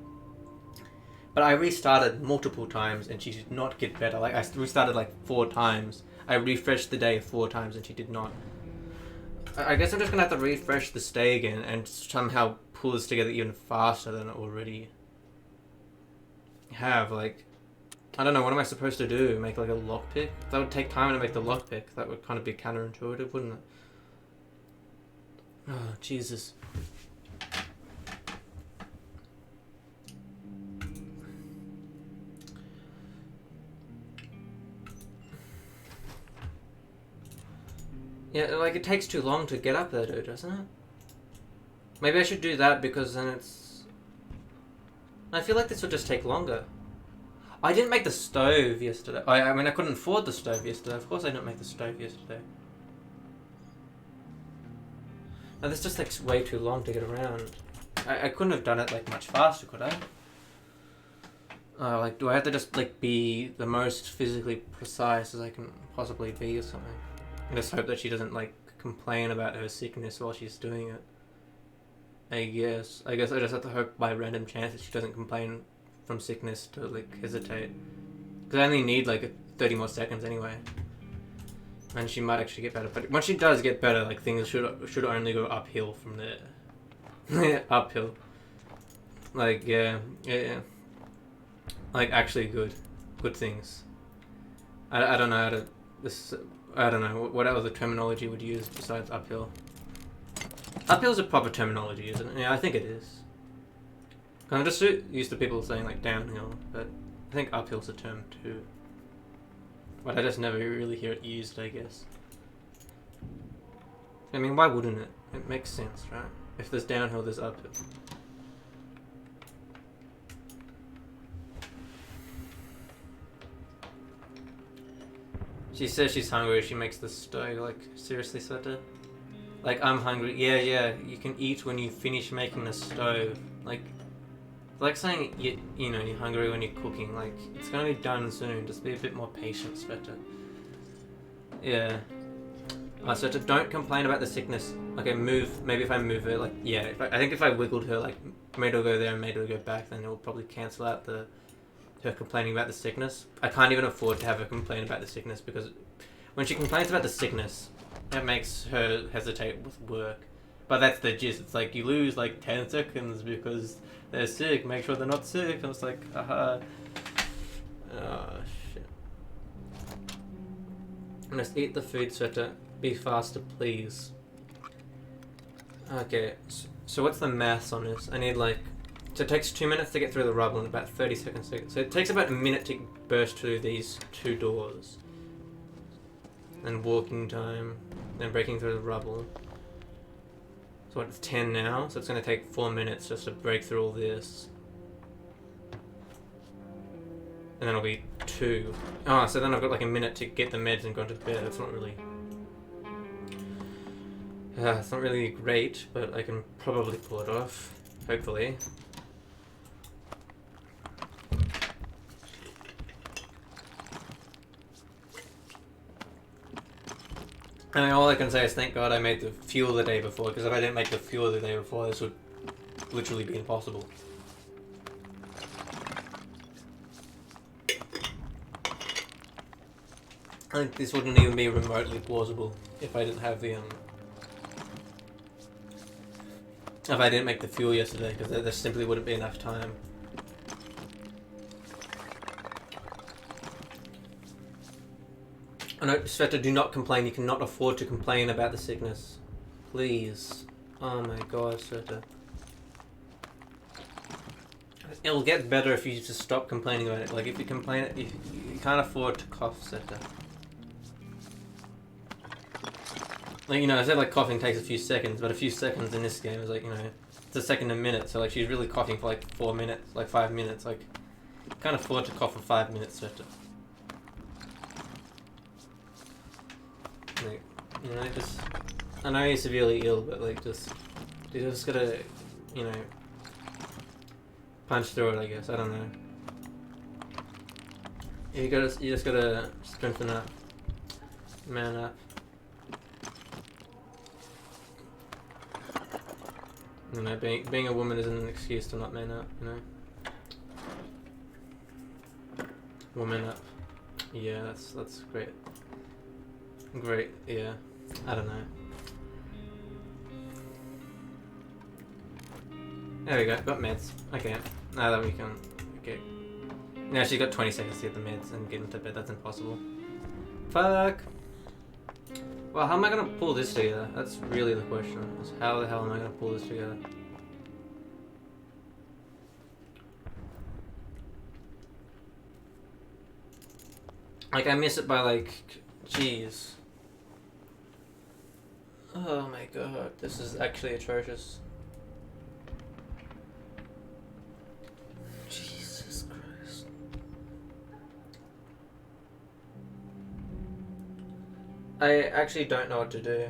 But I restarted multiple times and she did not get better. Like, I restarted like 4 times. I refreshed the day 4 times and she did not. I guess I'm just gonna have to refresh the stay again and somehow pull this together even faster than I already have. Like, I don't know, what am I supposed to do? Make like a lockpick? That would take time to make the lockpick. That would kind of be counterintuitive, wouldn't it? Oh, Jesus. Yeah, like, it takes too long to get up there, dude, doesn't it? Maybe I should do that because then it's... I feel like this would just take longer. I didn't make the stove yesterday. I mean, I couldn't afford the stove yesterday. Of course I didn't make the stove yesterday. No, this just takes way too long to get around. I couldn't have done it, like, much faster, could I? Like, do I have to just, like, be the most physically precise as I can possibly be or something? And just hope that she doesn't, like, complain about her sickness while she's doing it. I guess I just have to hope by random chance that she doesn't complain from sickness to, like, hesitate. Because I only need, like, 30 more seconds anyway. And she might actually get better. But once she does get better, like, things should only go uphill from there. Uphill. Like, yeah. Like, actually good things. I don't know how to... I don't know what other terminology would use besides uphill. Uphill is a proper terminology, isn't it? Yeah, I think it is. I'm just used to people saying like downhill, but I think uphill's a term too. But I just never really hear it used, I guess. I mean, why wouldn't it? It makes sense, right? If there's downhill, there's uphill. She says she's hungry, she makes the stove. Like, seriously, Sveta? Like, I'm hungry. Yeah, you can eat when you finish making the stove. Like saying, you know, you're hungry when you're cooking. Like, it's gonna be done soon. Just be a bit more patient, Sveta. Yeah. Sveta, don't complain about the sickness. Okay, move. Maybe if I move her, like, yeah. I think if I wiggled her, like, made her go there and made her go back, then it will probably cancel out her complaining about the sickness. I can't even afford to have her complain about the sickness because when she complains about the sickness, it makes her hesitate with work. But that's the gist. It's like you lose like 10 seconds because they're sick. Make sure they're not sick. And it's like, oh shit. Let's eat the food, Sveta. Be faster, please. Okay, so what's the maths on this? I need like... So it takes 2 minutes to get through the rubble and about 30 seconds to get... So it takes about a minute to burst through these 2 doors. And walking time. Then breaking through the rubble. So what, it's 10 now? So it's going to take 4 minutes just to break through all this. And then it'll be 2. Oh, so then I've got like a minute to get the meds and go to bed. That's not really... it's not really great, but I can probably pull it off. Hopefully. And all I can say is thank God I made the fuel the day before, because if I didn't make the fuel the day before, this would literally be impossible. I think this wouldn't even be remotely plausible if I didn't have the if I didn't make the fuel yesterday, because there simply wouldn't be enough time. Oh no, Sveta, do not complain. You cannot afford to complain about the sickness. Please. Oh my god, Sveta. It'll get better if you just stop complaining about it. Like, if you complain, you can't afford to cough, Sveta. Like, you know, I said like coughing takes a few seconds, but a few seconds in this game is like, you know, it's a second a minute, so like she's really coughing for like 4 minutes, like 5 minutes, like, you can't afford to cough for 5 minutes, Sveta. Like, you know, just, I know you're severely ill, but like, you just gotta, you know, punch through it, I guess, I don't know. You just gotta strengthen up, man up. You know, being a woman isn't an excuse to not man up, you know? Woman up. Yeah, that's great. Great, yeah. I don't know. There we go, got meds. Okay, now that we can... Okay. Now she's got 20 seconds to get the meds and get into bed, that's impossible. Fuck! Well, how am I gonna pull this together? That's really the question. Is how the hell am I gonna pull this together? Like, I miss it by like... Jeez. Oh my god, this is actually atrocious. Jesus Christ. I actually don't know what to do.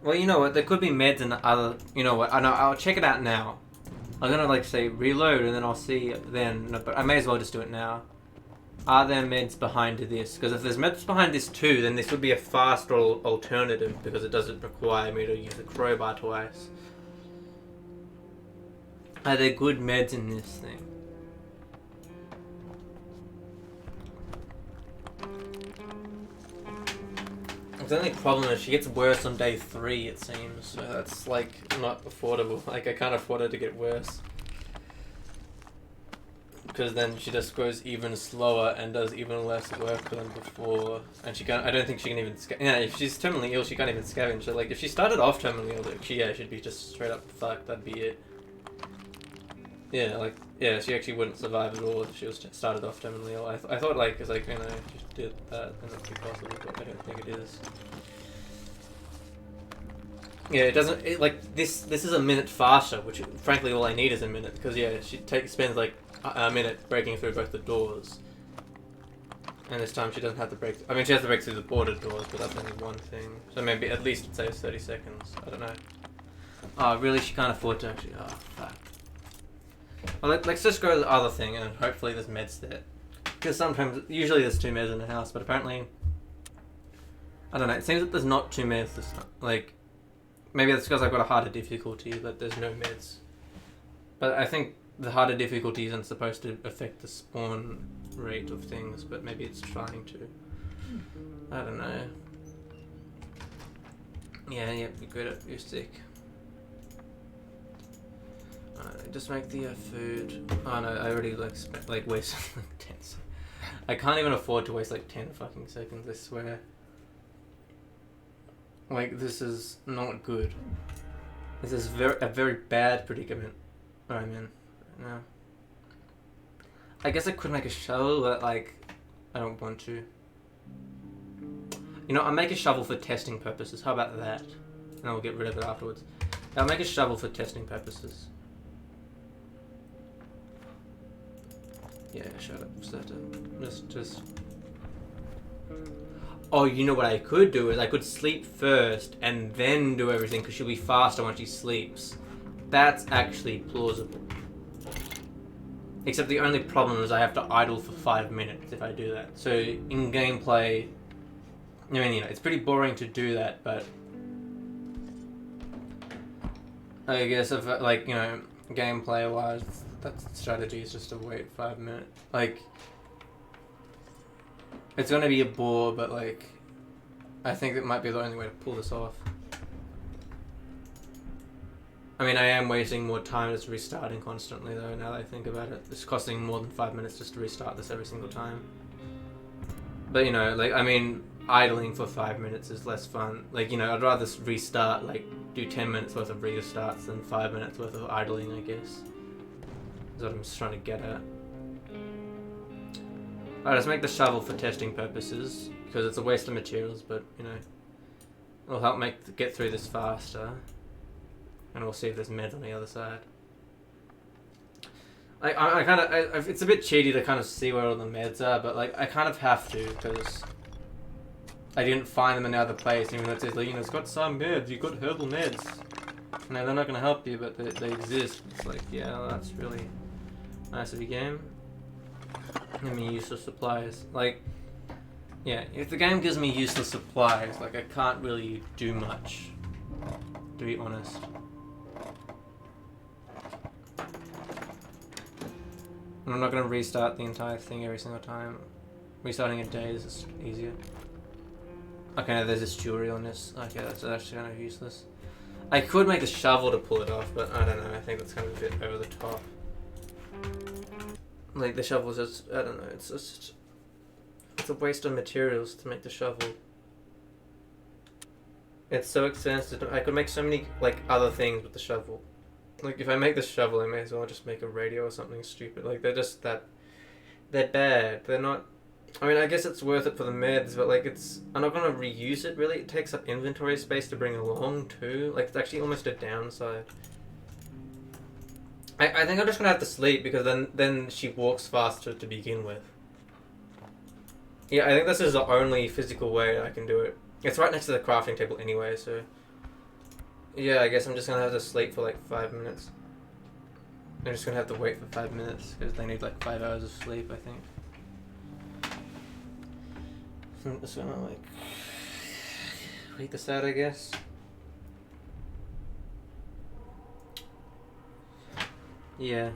Well, you know what, there could be meds in the other... You know what, I know, I'll check it out now. I'm gonna like say reload and then I'll see then, no, but I may as well just do it now. Are there meds behind this? Because if there's meds behind this too, then this would be a faster alternative because it doesn't require me to use the crowbar twice. Are there good meds in this thing? The only problem is she gets worse on day 3, it seems. So that's like not affordable. Like I can't afford her to get worse. Because then she just grows even slower and does even less work than before. And she can't, I don't think she can even yeah, if she's terminally ill, she can't even scavenge. So like if she started off terminally ill, like, she'd be just straight up fucked, that'd be it. Yeah, like, yeah, she actually wouldn't survive at all if she was started off terminally ill. I thought like, it's like, you know, if she did that, then that'd be possible, but I don't think it is. Yeah, it doesn't, like, this is a minute faster, which frankly all I need is a minute, because yeah, she spends like a minute breaking through both the doors. And this time she doesn't have to break, I mean she has to break through the border doors, but that's only one thing. So maybe at least it saves 30 seconds, I don't know. Oh, really, she can't afford to actually, oh, fuck. Well, let's just go to the other thing, and hopefully there's meds there. Because sometimes, usually there's 2 meds in the house, but apparently, I don't know, it seems that there's not 2 meds this time. Like, maybe that's because I've got a harder difficulty, but there's no meds. But I think the harder difficulty isn't supposed to affect the spawn rate of things, but maybe it's trying to. I don't know. Yeah, you're good, you're sick. Just make the food. Oh no, I already like wasted like 10 seconds. I can't even afford to waste like 10 fucking seconds, I swear. Like, this is not good. This is a very bad predicament I'm in right now. I guess I could make a shovel, but like, I don't want to. You know, I'll make a shovel for testing purposes. How about that? And I'll get rid of it afterwards. I'll make a shovel for testing purposes. Yeah, shut up, just... Oh, you know what I could do is I could sleep first and then do everything because she'll be faster when she sleeps. That's actually plausible. Except the only problem is I have to idle for 5 minutes if I do that. So in gameplay, I mean, you know, it's pretty boring to do that, but I guess if, like, you know, gameplay-wise, that strategy is just to wait 5 minutes. Like, it's gonna be a bore, but, like, I think it might be the only way to pull this off. I mean, I am wasting more time just restarting constantly, though, now that I think about it. It's costing more than 5 minutes just to restart this every single time. But, you know, like, I mean, idling for 5 minutes is less fun. Like, you know, I'd rather restart, like, do 10 minutes worth of restarts than 5 minutes worth of idling, I guess. That's what I'm just trying to get at. Alright, let's make the shovel for testing purposes, because it's a waste of materials, but, you know, it'll help get through this faster. And we'll see if there's meds on the other side. I kind of, it's a bit cheaty to kind of see where all the meds are, but, like, I kind of have to, because I didn't find them in another place, even though it says, like, you know, it's got some meds, you've got herbal meds. No, they're not going to help you, but they exist. It's like, yeah, well, that's really nice of your game. Give me useless supplies. Like, yeah, if the game gives me useless supplies, like, I can't really do much, to be honest. I'm not going to restart the entire thing every single time. Restarting a day is just easier. Okay, no, there's this jewelry on this. Okay, that's actually kind of useless. I could make a shovel to pull it off, but I don't know. I think that's kind of a bit over the top. Like, the shovel's just, I don't know, it's just, it's a waste of materials to make the shovel. It's so expensive. I could make so many, like, other things with the shovel. Like, if I make this shovel, I may as well just make a radio or something stupid. Like, they're just that... They're bad. They're not... I mean, I guess it's worth it for the meds, but, like, it's... I'm not going to reuse it, really. It takes up inventory space to bring along, too. Like, it's actually almost a downside. I think I'm just going to have to sleep, because then she walks faster to begin with. Yeah, I think this is the only physical way I can do it. It's right next to the crafting table anyway, so... Yeah, I guess I'm just gonna have to sleep for like 5 minutes. I'm just gonna have to wait for 5 minutes because they need like 5 hours of sleep, I think. So I'm just gonna like wait this out, I guess. Yeah.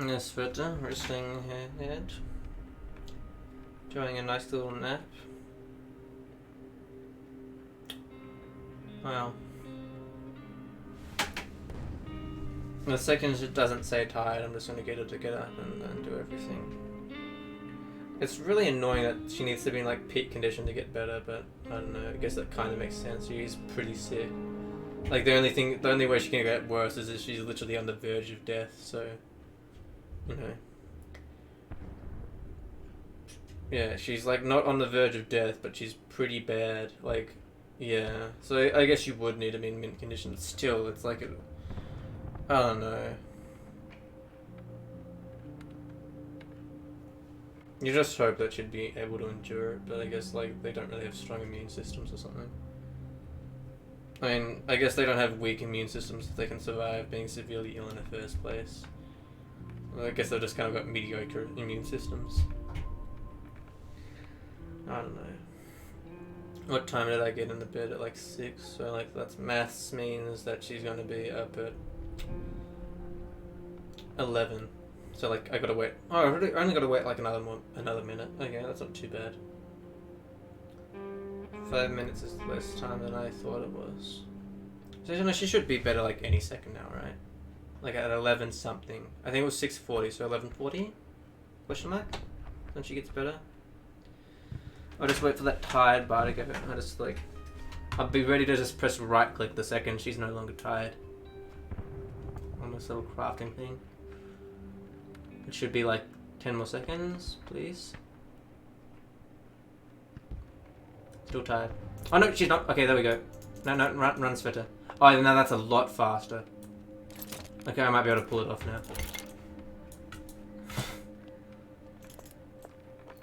Yes, Sveta, resting her head. Enjoying a nice little nap. Well, the second it doesn't say tired, I'm just going to get her to get up and do everything. It's really annoying that she needs to be in like peak condition to get better, but I don't know, I guess that kind of makes sense. She's pretty sick. Like the only way she can get worse is if she's literally on the verge of death, so, you know. Yeah, she's like not on the verge of death, but she's pretty bad, like... Yeah, so I guess you would need to be in mint condition, but still, it's like, I don't know. You just hope that she'd be able to endure it, but I guess, like, they don't really have strong immune systems or something. I mean, I guess they don't have weak immune systems that they can survive being severely ill in the first place. Well, I guess they've just kind of got mediocre immune systems. I don't know. What time did I get in the bed? At like 6, so like that's maths means that she's gonna be up at 11. So like I gotta wait. Oh, I only gotta wait like another minute. Okay, that's not too bad. 5 minutes is less time than I thought it was. So you know, she should be better like any second now, right? Like at 11 something. I think it was 6:40, so 11:40? Question mark? Then she gets better. I'll just wait for that tired bar to go. I just like, I'll be ready to just press right click the second she's no longer tired. On this little crafting thing. It should be like 10 more seconds, please. Still tired. Oh no, she's not. Okay, there we go. No, run Sveta. Oh, no, that's a lot faster. Okay, I might be able to pull it off now.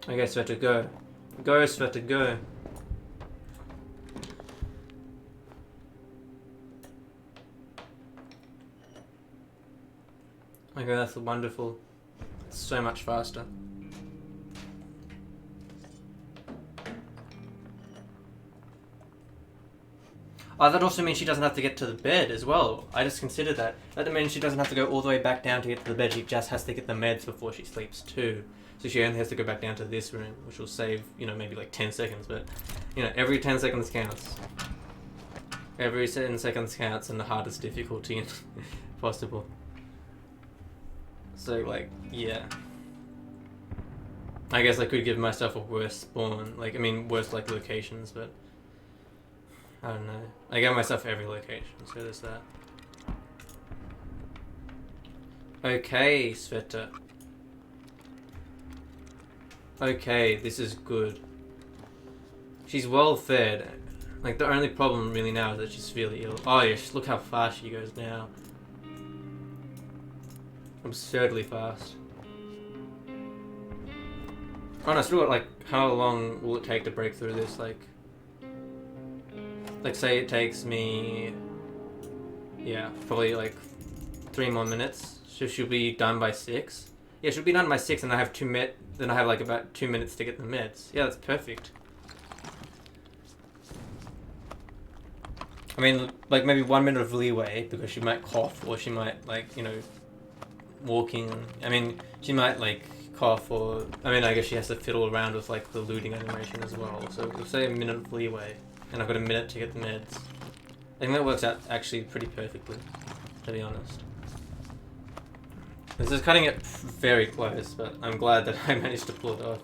Okay, Sveta, go. Go, Sveta, go. Okay, that's wonderful. It's so much faster. Oh, that also means she doesn't have to get to the bed as well. I just considered that. That means she doesn't have to go all the way back down to get to the bed. She just has to get the meds before she sleeps too. So she only has to go back down to this room, which will save, maybe like 10 seconds. But, every 10 seconds counts. Every 10 seconds counts in the hardest difficulty possible. So, yeah. I guess I could give myself a worse spawn. Worse, locations, but... I don't know. I gave myself every location, so there's that. Okay, Sveta. Okay, this is good. She's well fed. The only problem really now is that she's severely ill. Oh yes, look how fast she goes now. Absurdly fast. Oh no, still got how long will it take to break through this? Say it takes me, yeah, probably 3 more minutes. So she'll be done by 6. Yeah, she'll be done by 6, and I have then I have about 2 minutes to get the meds. Yeah, that's perfect. Maybe 1 minute of leeway because she might cough, or she might walking. She might cough, or I guess she has to fiddle around with the looting animation as well. So we'll say a minute of leeway. And I've got a minute to get the meds. I think that works out actually pretty perfectly, to be honest. This is cutting it very close, but I'm glad that I managed to pull it off.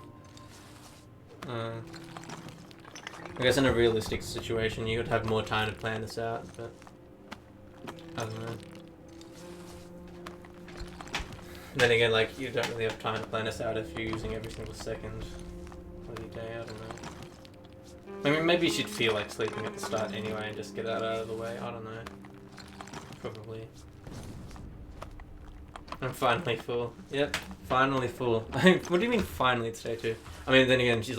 I guess in a realistic situation you would have more time to plan this out, but I don't know. Then again, you don't really have time to plan this out if you're using every single second of the day, I don't know. Maybe she'd feel like sleeping at the start anyway and just get that out of the way. I don't know. Probably. I'm finally full. Yep, finally full. What do you mean finally today too? Then again, she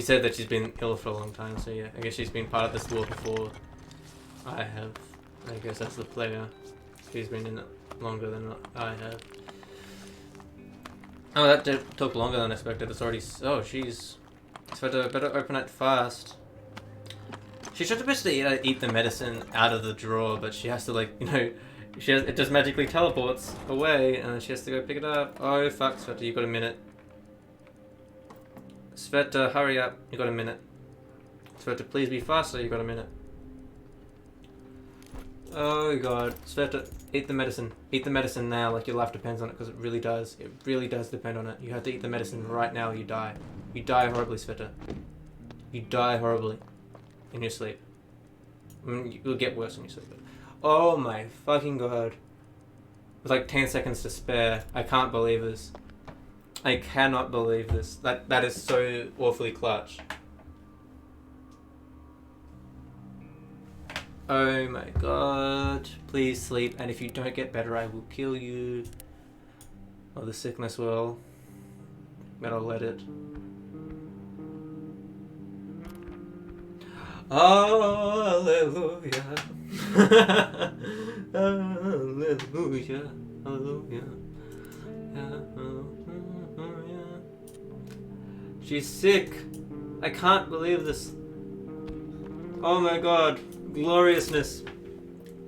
said that she's been ill for a long time, so yeah, I guess she's been part of this war before I have. I guess that's the player. She's been in it longer than I have. Oh, that took longer than expected. It's already... Oh, she's... So better open it fast. She's supposed to eat the medicine out of the drawer, but she has to it just magically teleports away, and then she has to go pick it up. Oh fuck, Sveta, you got a minute. Sveta, hurry up, you got a minute. Sveta, please be faster, you got a minute. Oh god, Sveta, eat the medicine. Eat the medicine now, your life depends on it, because it really does. It really does depend on it. You have to eat the medicine right now or you die. You die horribly, Sveta. You die horribly in your sleep. You'll get worse in your sleep. Oh my fucking god. With 10 seconds to spare. I can't believe this. I cannot believe this. That is so awfully clutch. Oh my god. Please sleep, and if you don't get better, I will kill you. Or the sickness will. But I'll let it. Hallelujah. Hallelujah. Hallelujah. Hallelujah. She's sick. I can't believe this. Oh my god. Gloriousness.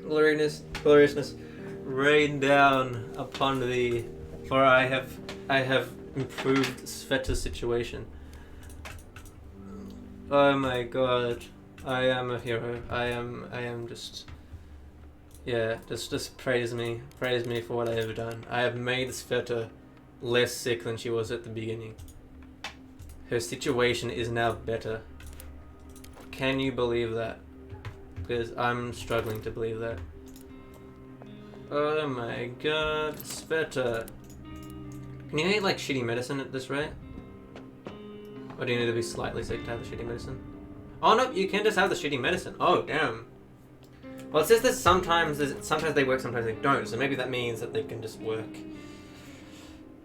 Gloriousness. Rain down upon thee. For I have improved Sveta's situation. Oh my god. I am a hero. I am just... Yeah, just praise me. Praise me for what I have done. I have made Sveta less sick than she was at the beginning. Her situation is now better. Can you believe that? Because I'm struggling to believe that. Oh my god, Sveta. Can you eat shitty medicine at this rate? Or do you need to be slightly sick to have the shitty medicine? Oh no, you can just have the shitty medicine. Oh damn. Well, it says that sometimes they work, sometimes they don't. So maybe that means that they can just work.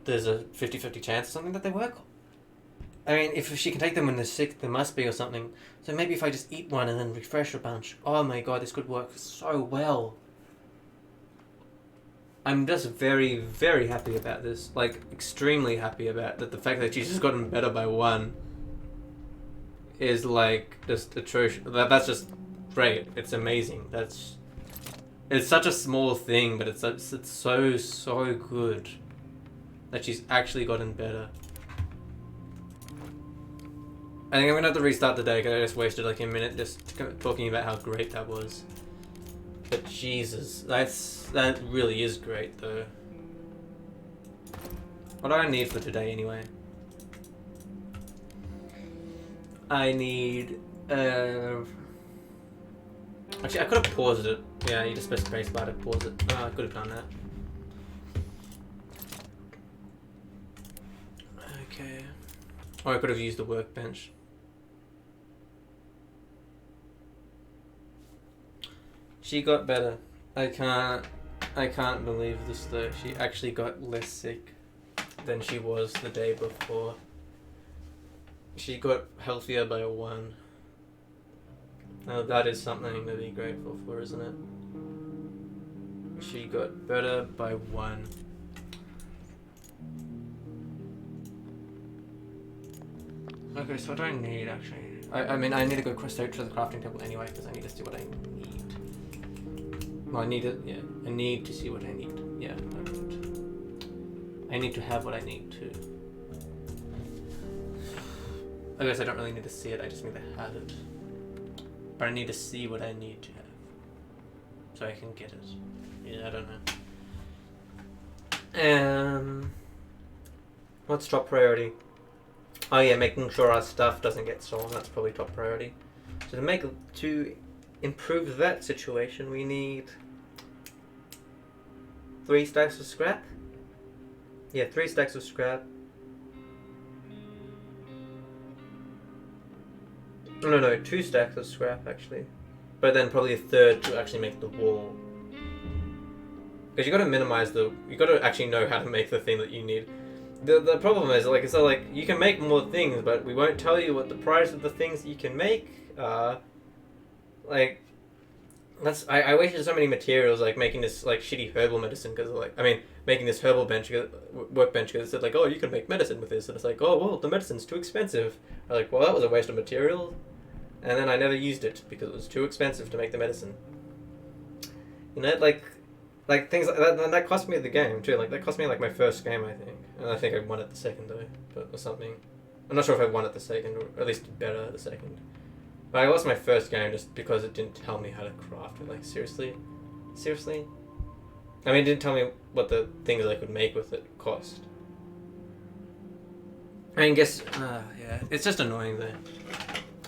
There's a 50-50 chance or something that they work. If she can take them when they're sick, there must be or something. So maybe if I just eat one and then refresh a bunch. Oh my god, this could work so well. I'm just very, very happy about this. Extremely happy about that. The fact that she's just gotten better by 1 is just atrocious. That's just great. It's amazing. It's such a small thing, but it's so good that she's actually gotten better. I think I'm gonna have to restart the day because I just wasted like a minute just talking about how great that was. But Jesus, that really is great though. What do I need for today anyway? I need actually I could have paused it. Yeah, you just press spacebar to pause it. Oh, I could have done that. Okay. Or I could have used the workbench. She got better. I can't believe this though. She actually got less sick than she was the day before. She got healthier by 1. Now that is something to be grateful for, isn't it? She got better by 1. Okay, so what do I need actually? I mean, I need to go straight to the crafting table anyway because I need to see what I need. Well, I need it, yeah. I need to see what I need. Yeah, I need to have what I need to. I guess I don't really need to see it, I just need to have it. But I need to see what I need to have. So I can get it. Yeah, I don't know. What's top priority? Oh yeah, making sure our stuff doesn't get stolen, that's probably top priority. So to improve that situation, we need 3 stacks of scrap. Yeah, 3 stacks of scrap. No, 2 stacks of scrap actually. But then probably a third to actually make the wall. Because you gotta actually know how to make the thing that you need. The problem is, like, it's like, you can make more things, but we won't tell you what the price of the things you can make are. Like, I wasted so many materials, like, making this, like, shitty herbal medicine, because, like, I mean, making this herbal workbench, because it said, like, oh, you can make medicine with this, and it's like, oh, well, the medicine's too expensive. I'm like, well, that was a waste of material, and then I never used it, because it was too expensive to make the medicine. You know, like things like that cost me the game too. Like that cost me like my first game, I think, and I think I won it the second though, but or something. I'm not sure if I won it the second, or at least better the second. But I lost my first game just because it didn't tell me how to craft it. Like seriously. I mean, it didn't tell me what the things I could make with it cost. I mean, yeah, it's just annoying though.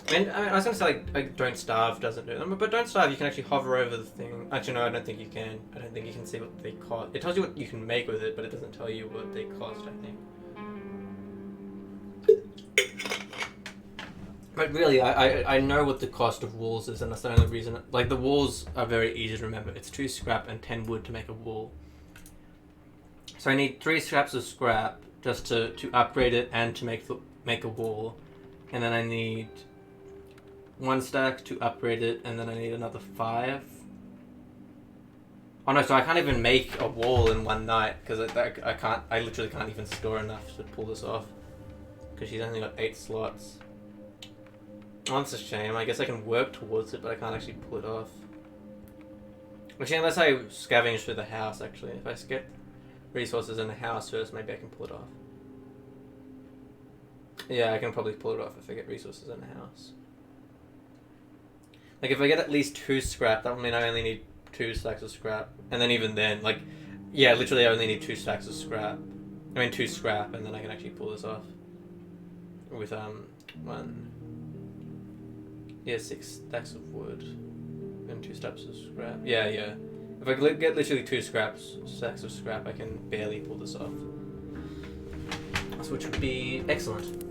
I mean, I was gonna say like Don't Starve doesn't do them, but Don't Starve you can actually hover over the thing. Actually, no, I don't think you can. I don't think you can see what they cost. It tells you what you can make with it, but it doesn't tell you what they cost, I think. But really, I know what the cost of walls is, and that's the only reason. Like the walls are very easy to remember. It's 2 scrap and 10 wood to make a wall. So I need 3 scraps of scrap just to upgrade it and to make a wall, and then I need 1 stack to upgrade it, and then I need another 5. Oh no, so I can't even make a wall in one night because I literally can't even store enough to pull this off because she's only got 8 slots. Oh, that's a shame. I guess I can work towards it, but I can't actually pull it off. Actually, unless I scavenge through the house, actually. If I get resources in the house first, maybe I can pull it off. Yeah, I can probably pull it off if I get resources in the house. Like, if I get at least 2 scrap, that would mean I only need 2 stacks of scrap. And then even then, like, yeah, literally I only need 2 stacks of scrap. I mean, 2 scrap, and then I can actually pull this off. With, 6 stacks of wood. And 2 stacks of scrap. Yeah. If I get literally 2 stacks of scrap, I can barely pull this off. Which would be excellent.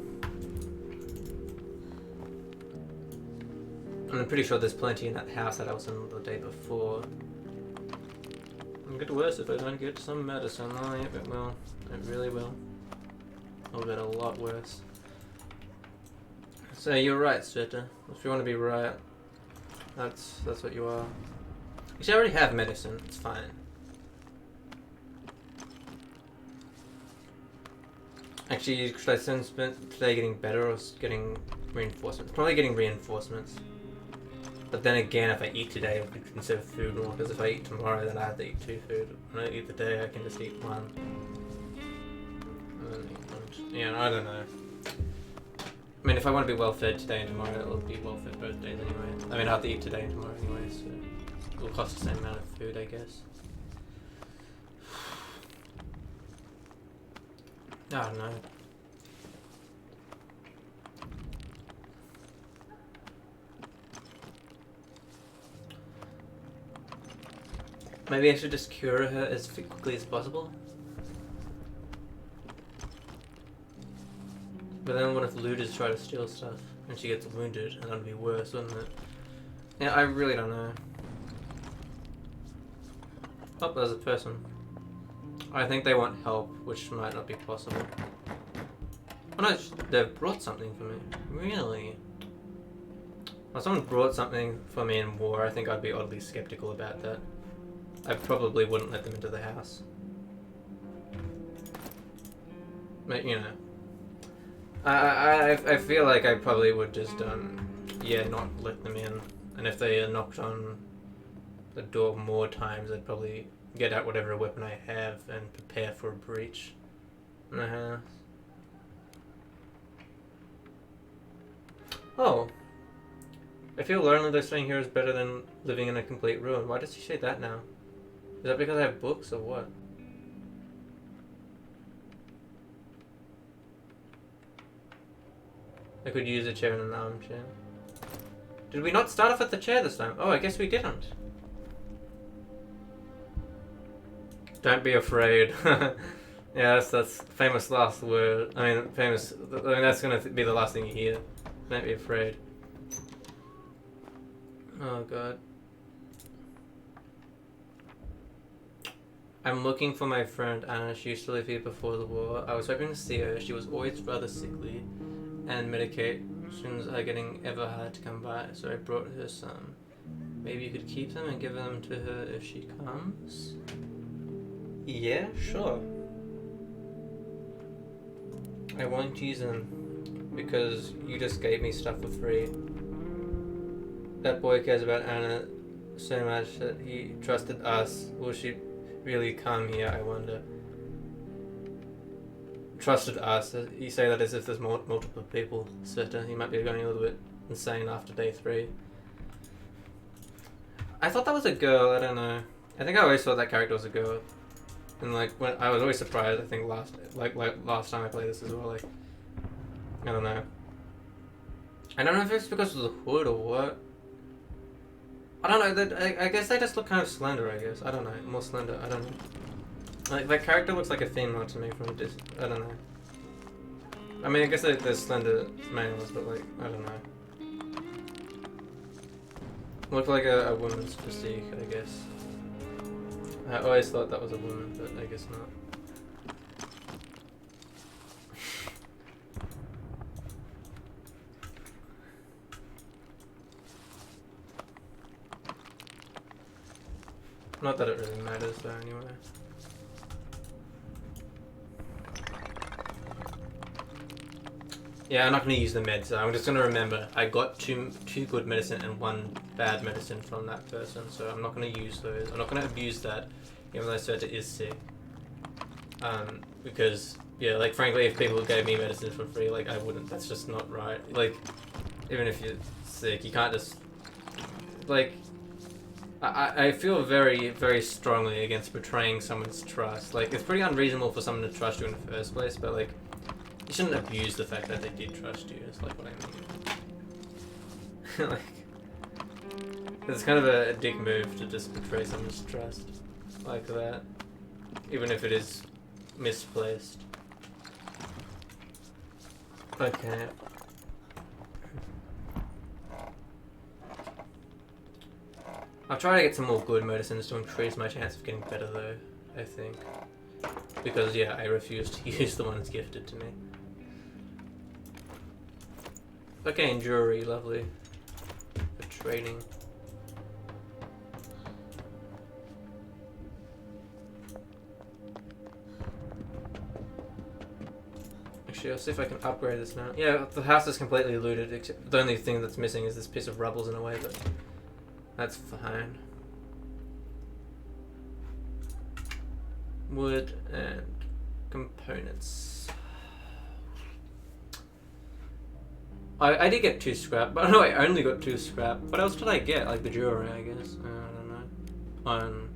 And I'm pretty sure there's plenty in that house that I was in the day before. It'll get worse if I don't get some medicine. Oh, yep, it will. It really will. It'll get a lot worse. So you're right, Sveta. If you want to be right, that's what you are. You see, I already have medicine. It's fine. Actually, should I spend today getting better or getting reinforcements? Probably getting reinforcements. But then again, if I eat today, I could consider food more, because if I eat tomorrow, then I have to eat 2 food. When I eat the day, I can just eat 1. And then eat 1. Yeah, I don't know. I mean, if I want to be well fed today and tomorrow, it'll be well fed both days anyway. I mean, I have to eat today and tomorrow anyway, so it'll cost the same amount of food, I guess. I don't know. Maybe I should just cure her as quickly as possible. But then what if looters try to steal stuff and she gets wounded, and that'd be worse, wouldn't it? Yeah, I really don't know. Oh, there's a person. I think they want help, which might not be possible. Oh no, they've brought something for me. Really? If someone brought something for me in war, I think I'd be oddly skeptical about that. I probably wouldn't let them into the house. But, you know. I feel like I probably would just, yeah, not let them in. And if they knocked on the door more times, I'd probably get out whatever weapon I have and prepare for a breach in the house. Oh. I feel lonely though staying here is better than living in a complete ruin. Why does she say that now? Is that because I have books or what? I could use a chair and an armchair. Did we not start off at the chair this time? Oh, I guess we didn't. Don't be afraid. Yeah, that's famous last word. I mean, that's gonna be the last thing you hear. Don't be afraid. Oh god. I'm looking for my friend Anna. She used to live here before the war. I was hoping to see her. She was always rather sickly, and medications are getting ever hard to come by, so I brought her some. Maybe you could keep them and give them to her if she comes? Yeah, sure. I won't use them because you just gave me stuff for free. That boy cares about Anna so much that he trusted us. Will she really come here, I wonder? Trusted us. You say that as if there's multiple people. Certain he might be going a little bit insane after day 3. I thought that was a girl. I don't know. I think I always thought that character was a girl. And like when I was always surprised. I think last time I played this as well. Like I don't know. I don't know if it's because of the hood or what. I don't know. I guess they just look kind of slender. I guess I don't know. More slender. I don't know. Like that character looks like a female to me from a distance. I don't know. I mean, I guess there's slender males, but like I don't know. Look like a woman's physique, I guess. I always thought that was a woman, but I guess not. Not that it really matters though, anyway. Yeah, I'm not going to use the meds. I'm just going to remember I got two good medicine and 1 bad medicine from that person, so I'm not going to use those. I'm not going to abuse that, even though Serta is sick. Because, yeah, like, frankly, if people gave me medicine for free, like, I wouldn't. That's just not right. Like, even if you're sick, you can't just, like, I feel very, very strongly against betraying someone's trust. Like, it's pretty unreasonable for someone to trust you in the first place, but, like, you shouldn't abuse the fact that they did trust you, is like what I mean. Like, it's kind of a dick move to just betray someone's trust like that, even if it is misplaced. Okay. I'll try to get some more good medicines to increase my chance of getting better though, I think. Because, yeah, I refuse to use the ones gifted to me. Okay, and jewelry, lovely. For trading. Actually, I'll see if I can upgrade this now. Yeah, the house is completely looted, except the only thing that's missing is this piece of rubble in a way, but That's fine. Wood and components. I did get 2 scrap, but no, I only got 2 scrap. What else did I get? Like the jewelry, I guess. I don't know.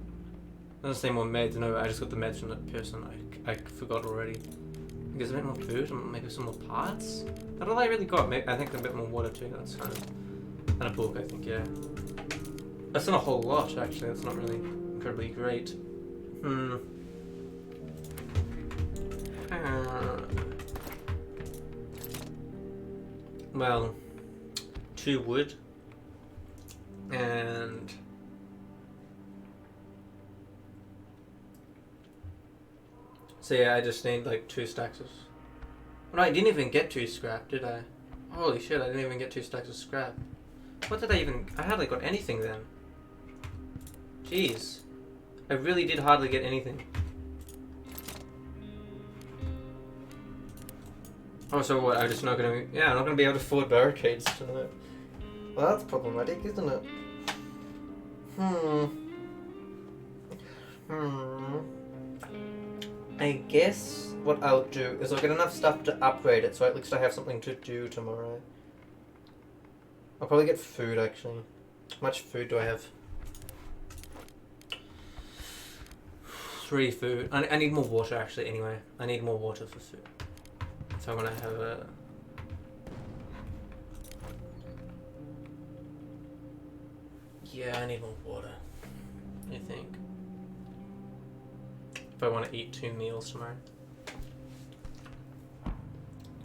Doesn't say more meds. No, I just got the meds from that person. I forgot already. I guess a bit more food and maybe some more parts. That's all I really got. Maybe, I think a bit more water too. That's kind of, and a book. I think, yeah. That's not a whole lot actually. That's not really incredibly great. Well, 2 wood and so yeah, I just need like 2 stacks of. No, I didn't even get 2 scrap, did I? Holy shit! I didn't even get 2 stacks of scrap. What did I even? I hardly got anything then. Jeez, I really did hardly get anything. Oh, so what? I'm just not gonna. Yeah, I'm not gonna be able to afford barricades tonight. Well, that's problematic, isn't it? I guess what I'll do is I'll get enough stuff to upgrade it, so at least I have something to do tomorrow. I'll probably get food actually. How much food do I have? 3 food. I need more water actually. Anyway, I need more water for food. So I'm gonna have a. Yeah, I need more water. I think. If I want to eat 2 meals tomorrow.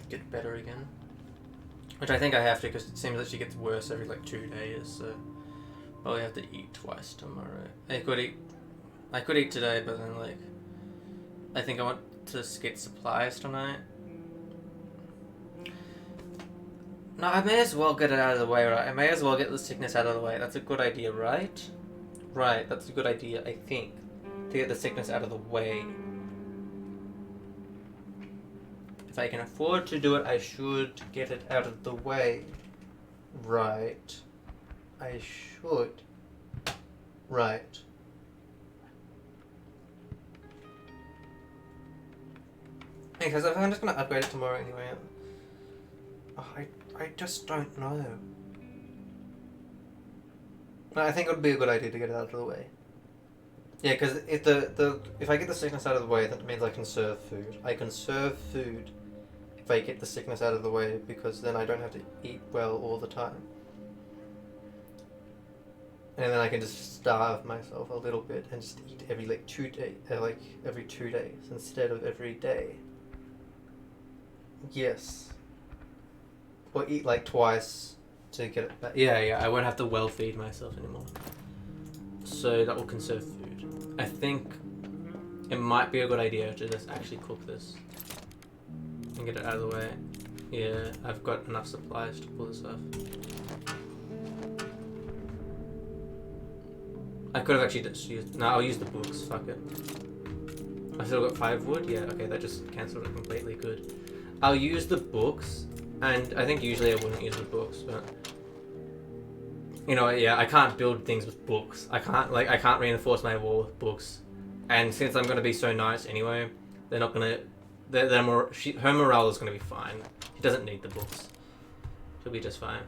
Get better again. Which I think I have to because it seems that she gets worse every like 2 days. So probably have to eat twice tomorrow. I could eat today, but then like I think I want to get supplies tonight. No, I may as well get it out of the way, right? I may as well get the sickness out of the way. That's a good idea, right? Right, that's a good idea, I think. To get the sickness out of the way. If I can afford to do it, I should get it out of the way. Right. I should. Right. Because I'm just gonna upgrade it tomorrow anyway. Oh, I just don't know. I think it would be a good idea to get it out of the way. Yeah, because if I get the sickness out of the way, that means I conserve food. I conserve food if I get the sickness out of the way, because then I don't have to eat well all the time. And then I can just starve myself a little bit and just eat every like 2 days, every 2 days instead of every day. Yes. Or eat like twice to get it back. Yeah, I won't have to well feed myself anymore. So that will conserve food. I think it might be a good idea to just actually cook this and get it out of the way. Yeah, I've got enough supplies to pull this off. I could have actually just used. No, I'll use the books. Fuck it. I still got 5 wood. Yeah, okay, that just cancelled it completely. Good. I'll use the books, and I think usually I wouldn't use the books, but you know, yeah, I can't build things with books. I can't reinforce my wall with books, and since I'm gonna be so nice anyway, they're not gonna. Her morale is gonna be fine. She doesn't need the books. She'll be just fine.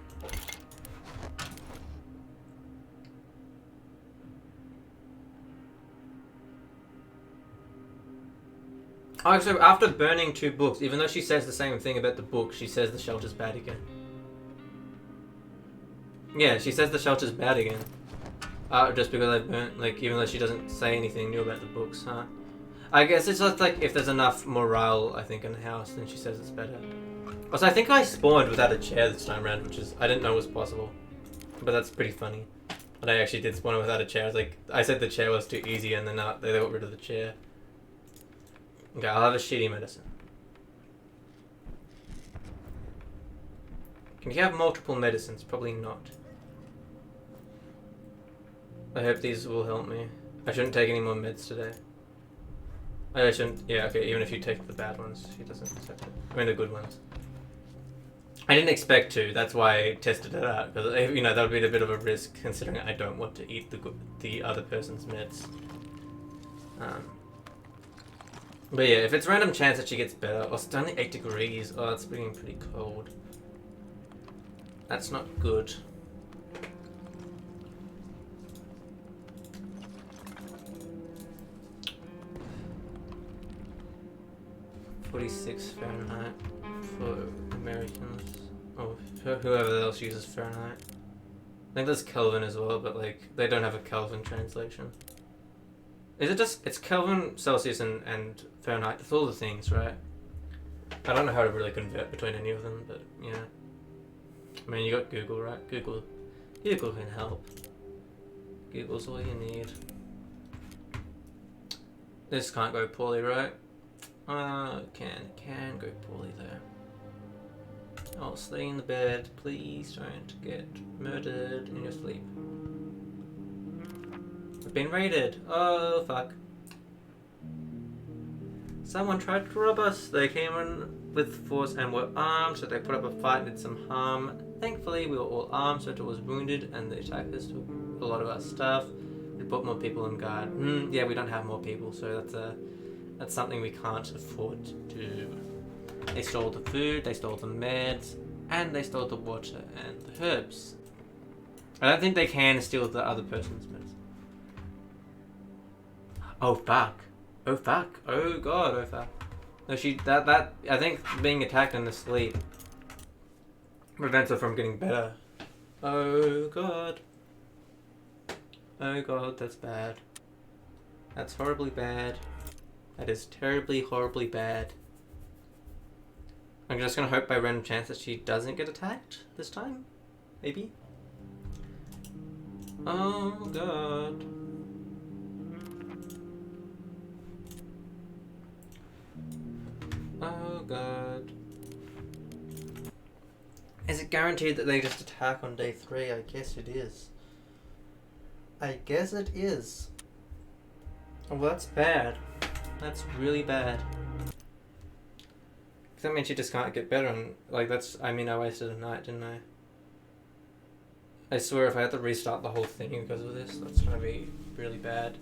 Oh, so after burning 2 books, even though she says the same thing about the book, she says the shelter's bad again. Yeah, she says the shelter's bad again. Just because I burnt, like, even though she doesn't say anything new about the books, huh? I guess it's just like, if there's enough morale, I think, in the house, then she says it's better. Also, I think I spawned without a chair this time around, which is, I didn't know was possible. But that's pretty funny. But I actually did spawn without a chair. I was like, I said the chair was too easy, and then they got rid of the chair. Okay, I'll have a shitty medicine. Can you have multiple medicines? Probably not. I hope these will help me. I shouldn't take any more meds today. I shouldn't. Yeah, okay, even if you take the bad ones, she doesn't accept it. I mean, the good ones. I didn't expect to. That's why I tested it out because that would be a bit of a risk considering I don't want to eat the other person's meds. But yeah, if it's random chance that she gets better, oh, it's only 8 degrees. Oh, it's being pretty cold. That's not good. (46 Fahrenheit) for Americans. Oh, whoever else uses Fahrenheit. I think there's Kelvin as well, but like they don't have a Kelvin translation. Is it just it's Kelvin, Celsius, and Fahrenheit? It's all the things, right? I don't know how to really convert between any of them, but yeah. I mean, you got Google, right? Google can help. Google's all you need. This can't go poorly, right? Can go poorly there. Oh, stay in the bed. Please don't get murdered in your sleep. I've been raided. Oh, fuck. Someone tried to rob us. They came in with force and were armed, so they put up a fight and did some harm. Thankfully, we were all armed, so it was wounded, and the attackers took a lot of our stuff. We put more people on guard. Yeah, we don't have more people, so that's something we can't afford to do. They stole the food, they stole the meds, and they stole the water and the herbs. I don't think they can steal the other person's meds. Oh fuck. Oh fuck. Oh god, oh fuck. No, I think being attacked in the sleep prevents her from getting better. Oh god. Oh god, that's bad. That's horribly bad. That is terribly, horribly bad. I'm just gonna hope by random chance that she doesn't get attacked this time. Maybe. Oh god. Oh god. Is it guaranteed that they just attack on day 3? I guess it is. I guess it is. Oh, well, that's bad. That's really bad. That means you just can't get better and like I wasted a night, didn't I? I swear if I had to restart the whole thing because of this, that's gonna be really bad.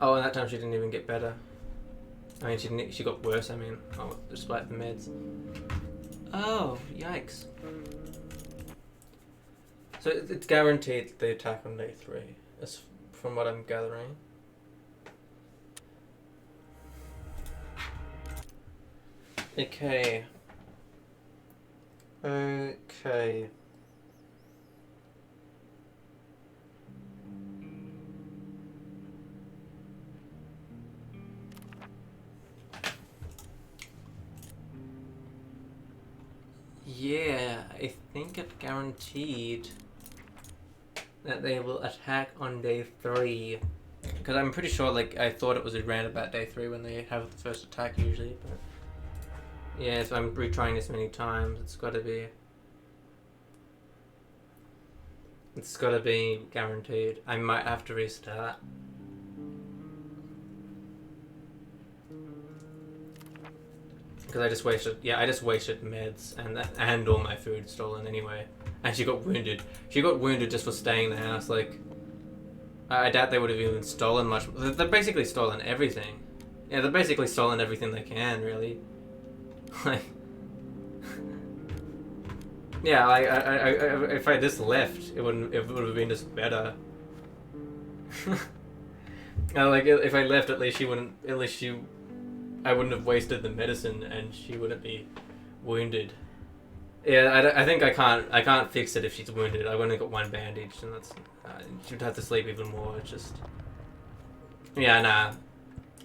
Oh, and that time she didn't even get better. I mean, she got worse, despite the meds. Oh, yikes. So it's guaranteed the attack on day 3, as from what I'm gathering. Okay. Yeah, I think it's guaranteed that they will attack on day 3. Because I'm pretty sure, I thought it was around about day 3 when they have the first attack usually, but... Yeah, so I'm retrying this many times. It's gotta be guaranteed. I might have to restart. Because I just wasted meds and all my food stolen anyway. And she got wounded. She got wounded just for staying in the house. I doubt they would have even stolen much. They've basically stolen everything. Yeah, they've basically stolen everything they can, really. Yeah, if I just left, it would have been just better. If I left, I wouldn't have wasted the medicine, and she wouldn't be wounded. Yeah, I think I can't fix it if she's wounded. I've only got 1 bandage, and that's she'd have to sleep even more. It's just, yeah, nah.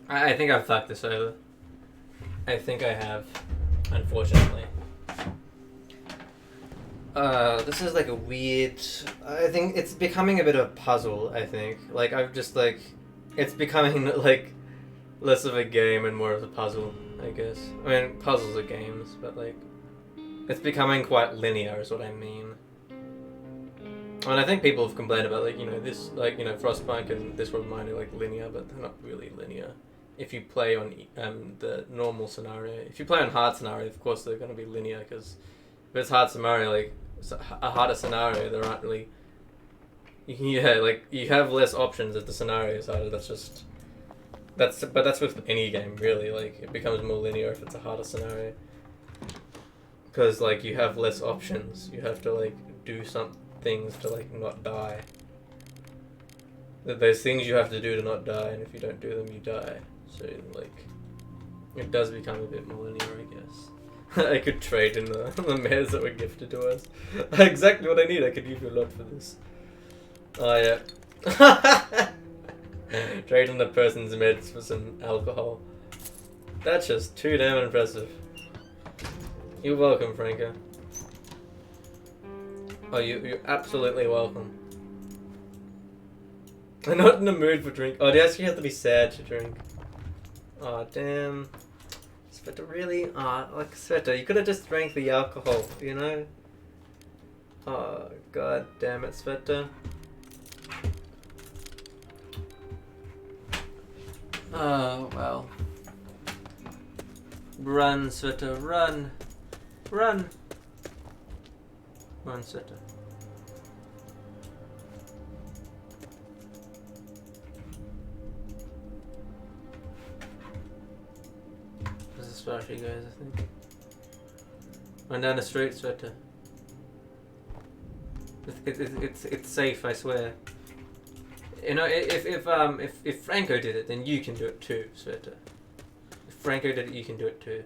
I think I've fucked this over. I think I have. Unfortunately. This is a weird... I think it's becoming a bit of a puzzle, I think. It's becoming, less of a game and more of a puzzle, I guess. I mean, puzzles are games, but, it's becoming quite linear is what I mean. And I think people have complained about, Frostpunk and this World of Mine are, linear, but they're not really linear. if you play on the normal scenario. If you play on hard scenario, of course they're going to be linear, because if it's hard scenario, like a harder scenario, there aren't really. Yeah, like you have less options if the scenario is harder. But that's with any game really. Like it becomes more linear if it's a harder scenario, because like you have less options. You have to like do some things to like not die. There's things you have to do to not die, and if you don't do them, you die. So like, it does become a bit more linear, I guess. I could trade in the mares that were gifted to us. Exactly what I need. I could give you a lot for this. Oh yeah. Trade in the person's meds for some alcohol. That's just too damn impressive. You're welcome, Franco. Oh, you're absolutely welcome. I'm not in the mood for drink. Oh, do you actually have to be sad to drink? Oh, damn. Sveta, really? Like, Sveta, you could have just drank the alcohol, you know? Oh, god damn it, Sveta. Oh, well. Run, Sveta, run. Run. Run, Sveta. This is as far as she goes, I think. Run down the street, Sveta. It's safe, I swear. You know, if Franco did it, then you can do it too, Sveta. If Franco did it, you can do it too.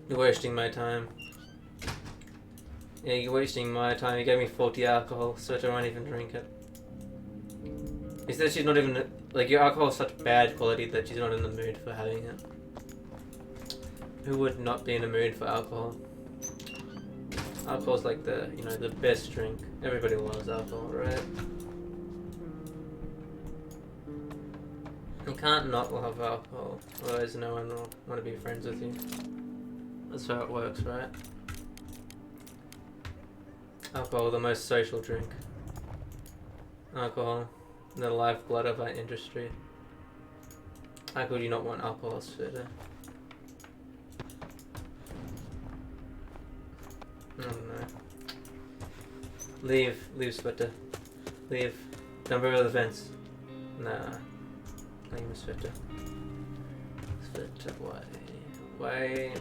You're wasting my time. Yeah, you're wasting my time. You gave me 40 alcohol, Sveta won't even drink it. He said she's not even, like, your alcohol is such bad quality that she's not in the mood for having it. Who would not be in the mood for alcohol? Alcohol's like the, you know, the best drink. Everybody loves alcohol, right? You can't not love alcohol, otherwise no one will want to be friends with you. That's how it works, right? Alcohol, the most social drink. Alcohol, the lifeblood of our industry. How could you not want alcohol, Sveta? I don't know. Leave, Sveta. Leave. Jump over the fence. Nah. Leave me, Sveta. Sveta, why?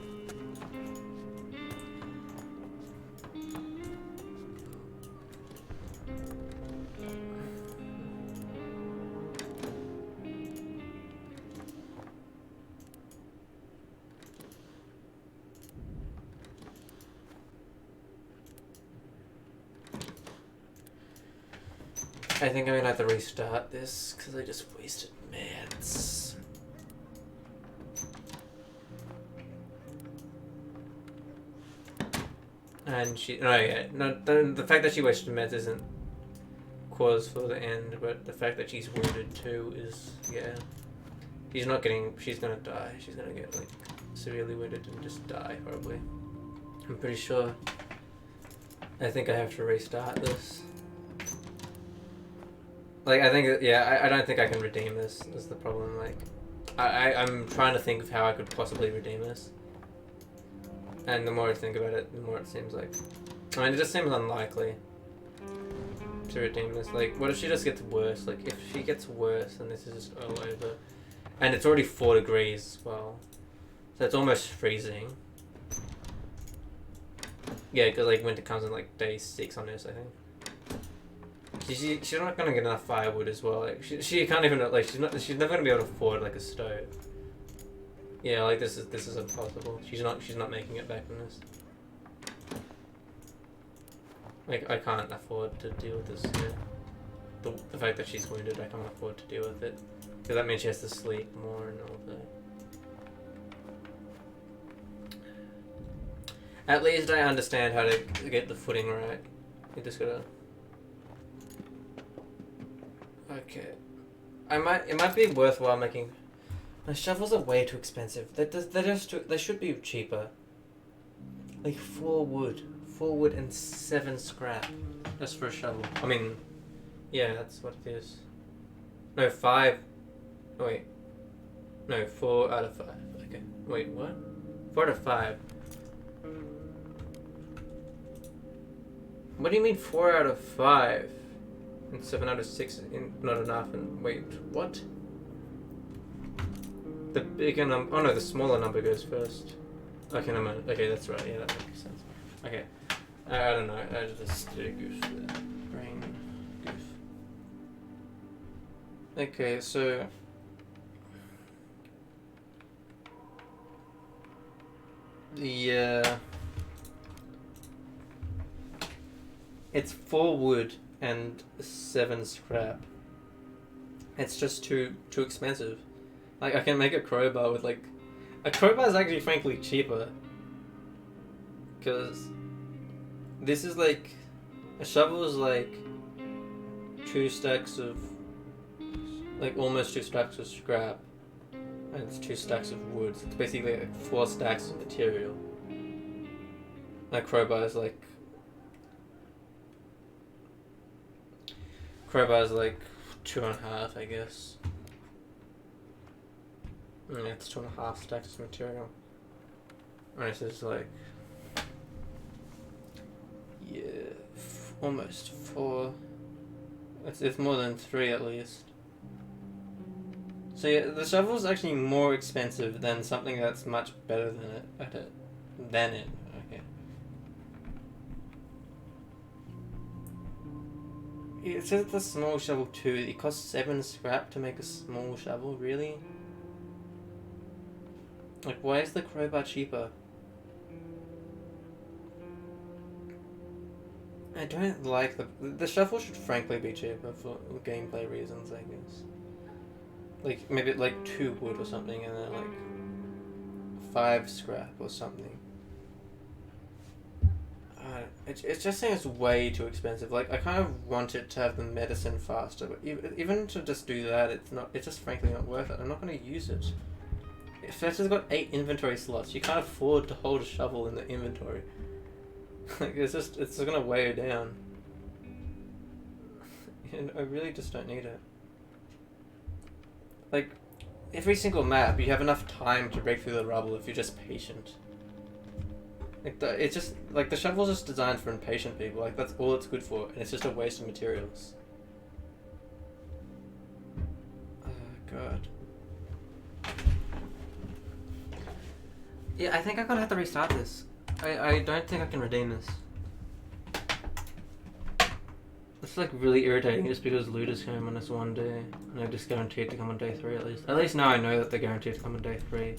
I think I'm gonna have to restart this because I just wasted meds. And the fact that she wasted meds isn't cause for the end, but the fact that she's wounded too is, yeah. She's gonna die. She's gonna get like severely wounded and just die horribly. I'm pretty sure. I think I have to restart this. Like, I think, yeah, I don't think I can redeem this, is the problem. Like, I'm trying to think of how I could possibly redeem this. And the more I think about it, the more it seems like... I mean, it just seems unlikely to redeem this. Like, what if she just gets worse? Like, if she gets worse, then this is just all over. And it's already 4 degrees as well. So it's almost freezing. Yeah, because, like, winter comes in, like, day 6 on this, I think. She's not gonna get enough firewood as well. Like she can't even, like, she's never gonna be able to afford like a stove. Yeah, like this is impossible. She's not making it back from this. Like, I can't afford to deal with this. Yeah. The fact that she's wounded, I can't afford to deal with it, because that means she has to sleep more and all that. At least I understand how to get the footing right. You just gotta. Okay, it might be worthwhile making. My shovels are way too expensive. They should be cheaper. Like 4 wood and 7 scrap, just for a shovel. I mean, Yeah, that's what it is. No, 5. Oh, wait. No, 4 out of 5. Okay. Wait, what? 4 out of 5. What do you mean 4 out of 5? And 7 out of 6 not enough? And wait, what? The bigger number. Oh no, the smaller number goes first. Okay, no man. Okay, that's right. Yeah, that makes sense. Okay. I don't know. I just did a goof there. Brain goof. Okay, so. The it's 4 wood and 7 scrap. It's just too expensive. Like I can make a crowbar with like a crowbar is actually frankly cheaper. Cause this is like a shovel is like 2 stacks of like almost 2 stacks of scrap. And it's 2 stacks of wood. So it's basically like 4 stacks of material. Like crowbar is like 2.5, I guess. Yeah, it's 2.5 stacks of material. And this is like almost 4. It's more than 3 at least. So yeah, the shovel is actually more expensive than something that's much better than it. Okay. It says it's a small shovel too. It costs 7 scrap to make a small shovel. Really? Like, why is the crowbar cheaper? I don't like the shovel should frankly be cheaper for gameplay reasons, I guess. Like maybe like 2 wood or something, and then like 5 scrap or something. It just seems way too expensive. Like I kind of want it to have the medicine faster, but even to just do that, it's not. It's just frankly not worth it. I'm not going to use it. If it's got 8 inventory slots, you can't afford to hold a shovel in the inventory. Like it's gonna weigh you down. And I really just don't need it. Like, every single map, you have enough time to break through the rubble if you're just patient. Like, it's just, like, the shovel's just designed for impatient people. Like, that's all it's good for, and it's just a waste of materials. Oh, God. Yeah, I think I'm gonna have to restart this. I don't think I can redeem this. It's like really irritating just because looters came on this one day and they're just guaranteed to come on day 3 at least. At least now I know that they're guaranteed to come on day 3.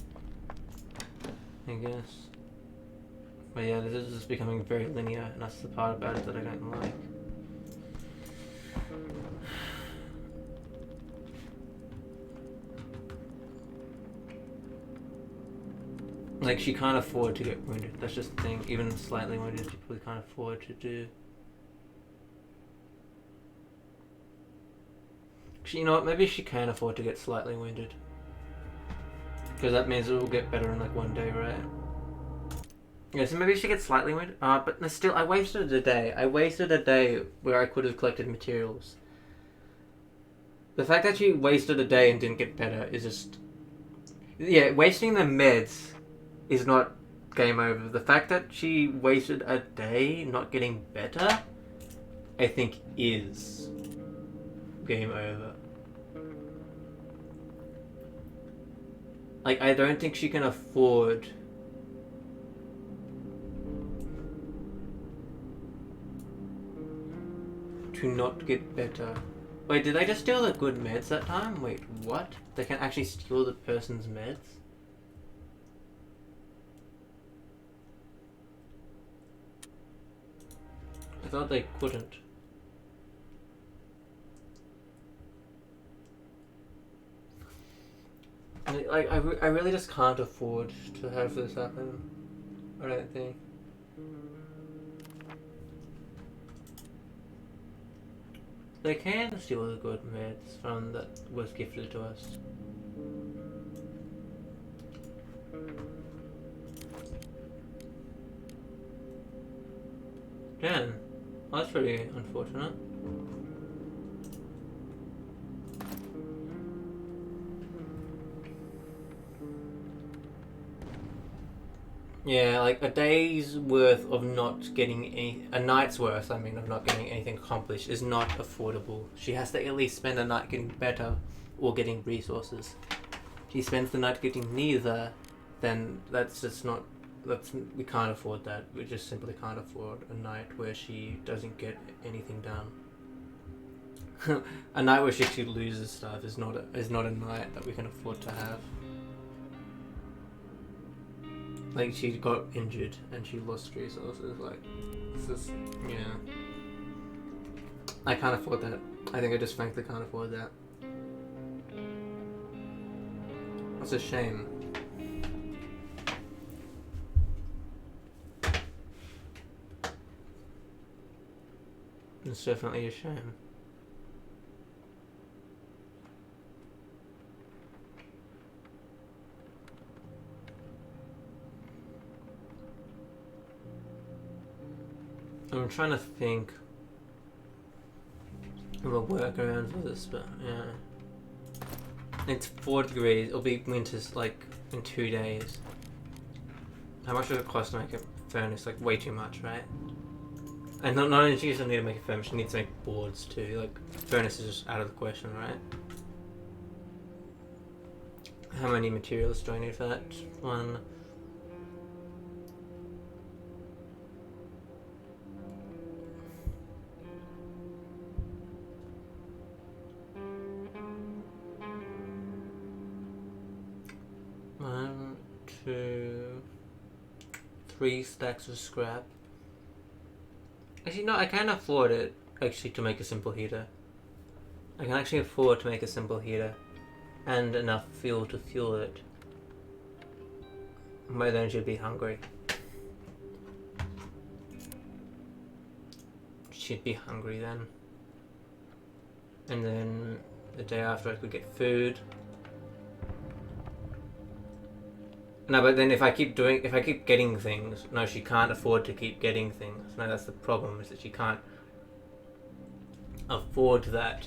I guess. But yeah, this is just becoming very linear and that's the part about it that I don't like. Like, she can't afford to get wounded. That's just the thing. Even slightly wounded, she probably can't afford to do. You know what? Maybe she can afford to get slightly wounded. Because that means it will get better in like 1 day, right? Yeah, so maybe she gets slightly wounded. But still, I wasted a day. I wasted a day where I could have collected materials. The fact that she wasted a day and didn't get better is just... Yeah, wasting the meds is not game over. The fact that she wasted a day not getting better, I think is game over. Like, I don't think she can afford to not get better. Wait, did they just steal the good meds that time? Wait, what? They can actually steal the person's meds? I thought they couldn't. Like, I really just can't afford to have this happen. I don't think. They can steal the good meds from that was gifted to us. Damn, that's pretty unfortunate. Yeah, like a day's worth of not getting a night's worth, I mean, of not getting anything accomplished is not affordable. She has to at least spend a night getting better or getting resources. If she spends the night getting neither, then that's just not. We can't afford that. We just simply can't afford a night where she doesn't get anything done. A night where she actually loses stuff is not a night that we can afford to have. Like, she got injured and she lost resources. Like, it's just, yeah. I can't afford that. I think I just frankly can't afford that. It's a shame. It's definitely a shame. I'm trying to think of a workaround for this, but yeah. It's 4 degrees. It'll be winter's like in 2 days. How much does it cost to make a furnace? Like, way too much, right? And not only does she need to make a furnace, she needs to make boards too. Like, furnace is just out of the question, right? How many materials do I need for that? 1. One, 2, 3 stacks of scrap. Actually, no, I can afford it, actually, to make a simple heater. I can actually afford to make a simple heater. And enough fuel to fuel it. By then she'd be hungry. She'd be hungry then. And then the day after I could get food. No, but then if I keep getting things, no, she can't afford to keep getting things. No, that's the problem, is that she can't afford that.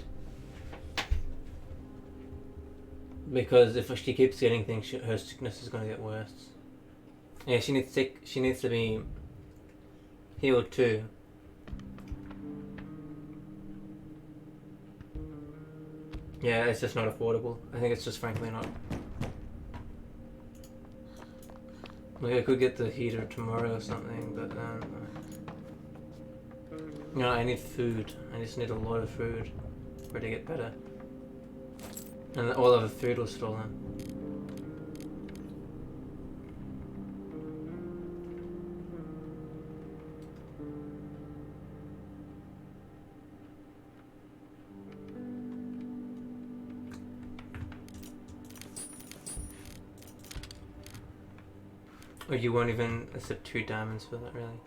Because if she keeps getting things, her sickness is going to get worse. Yeah, she needs to be healed too. Yeah, it's just not affordable. I think it's just frankly not. Like, I could get the heater tomorrow or something, but you know, I need food. I just need a lot of food for it to get better. And all of the food was stolen. Or you won't even accept 2 diamonds for that, really?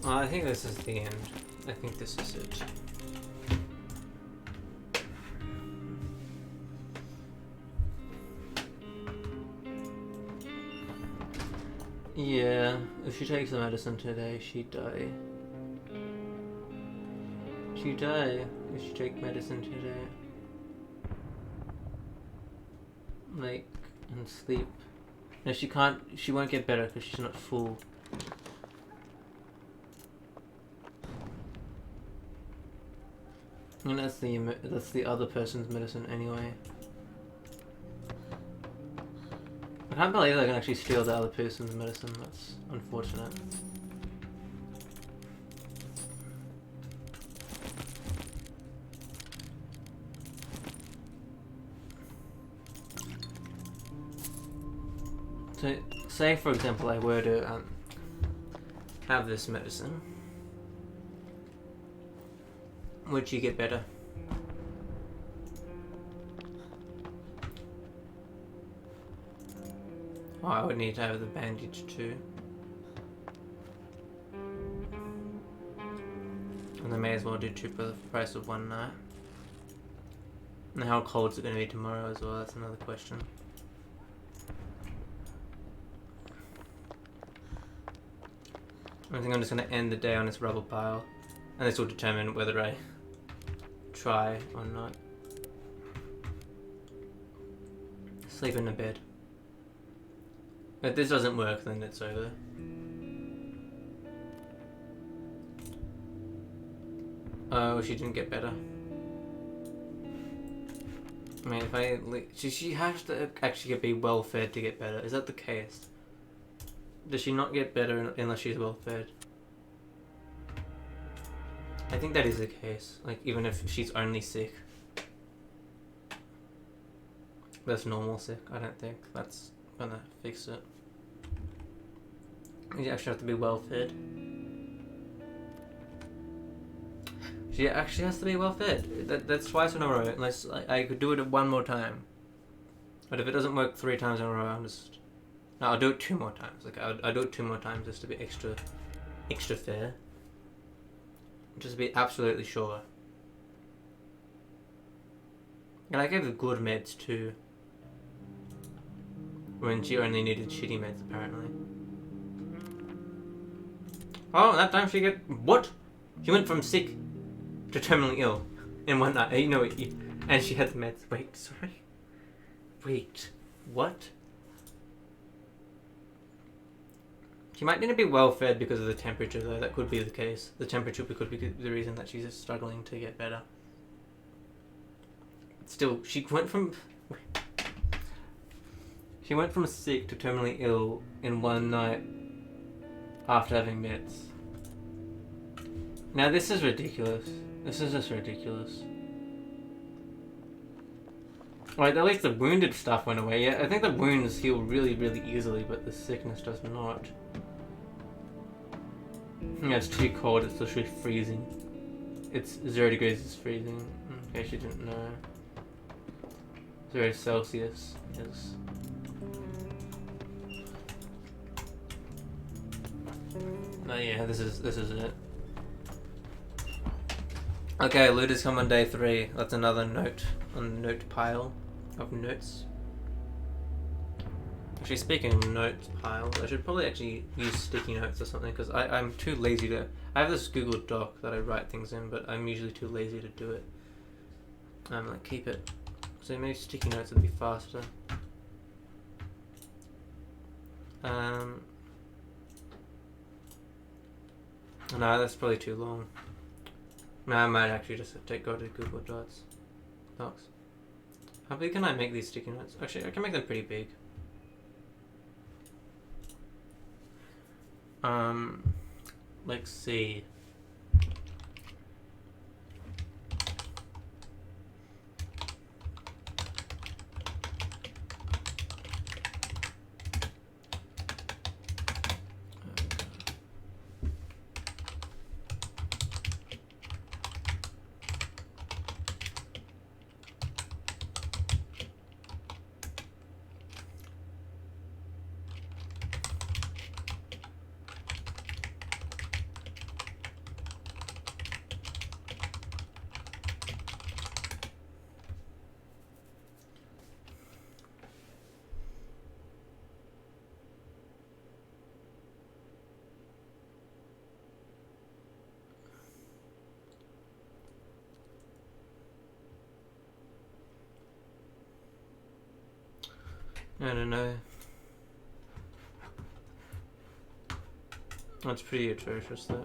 Well, I think this is the end. I think this is it. Yeah, if she takes the medicine today, she'd die. She'd die if she take medicine today. Like, and sleep. No, she won't get better because she's not full. And that's the other person's medicine anyway. I can't believe they can actually steal the other person's medicine. That's unfortunate. So, say for example I were to have this medicine. Would you get better? Oh, I would need to have the bandage too. And I may as well do 2 for the price of 1 night. And how cold is it going to be tomorrow as well? That's another question. I think I'm just going to end the day on this rubble pile. And this will determine whether I try or not. Sleep in a bed. If this doesn't work, then it's over. Oh, she didn't get better. I mean, if I... She has to actually be well fed to get better. Is that the case? Does she not get better unless she's well fed? I think that is the case. Like, even if she's only sick. That's normal sick. I don't think that's gonna fix it. You actually have to be well fed. She actually has to be well fed. That's twice in a row. Unless I could do it one more time. But if it doesn't work 3 times in a row, I'm just... No, I'll do it 2 more times. Like I'll do it 2 more times just to be extra fair. Just to be absolutely sure. And I gave her good meds too. When she only needed shitty meds, apparently. Oh, that time she get... What? She went from sick to terminally ill in one night. You know, and she had the meds. Wait, sorry? Wait, what? She might need to be well fed because of the temperature, though. That could be the case. The temperature could be the reason that she's just struggling to get better. Still, she went from sick to terminally ill in one night after having meds. Now this is ridiculous. This is just ridiculous. Right, at least the wounded stuff went away. Yeah, I think the wounds heal really, really easily, but the sickness does not. Yeah, it's too cold, it's literally freezing. It's 0 degrees, it's freezing. In case you didn't know. 0 Celsius is... Oh yeah, this is it. Okay, looters come on day 3. That's another note on the note pile of notes. Actually, speaking of notes piles, I should probably actually use sticky notes or something because I'm too lazy to... I have this Google Doc that I write things in, but I'm usually too lazy to do it. Like, keep it. So maybe sticky notes would be faster. No, that's probably too long. No, I might actually just go to Google Docs. How big can I make these sticky notes? Actually, I can make them pretty big. Let's see. I don't know. That's pretty atrocious though.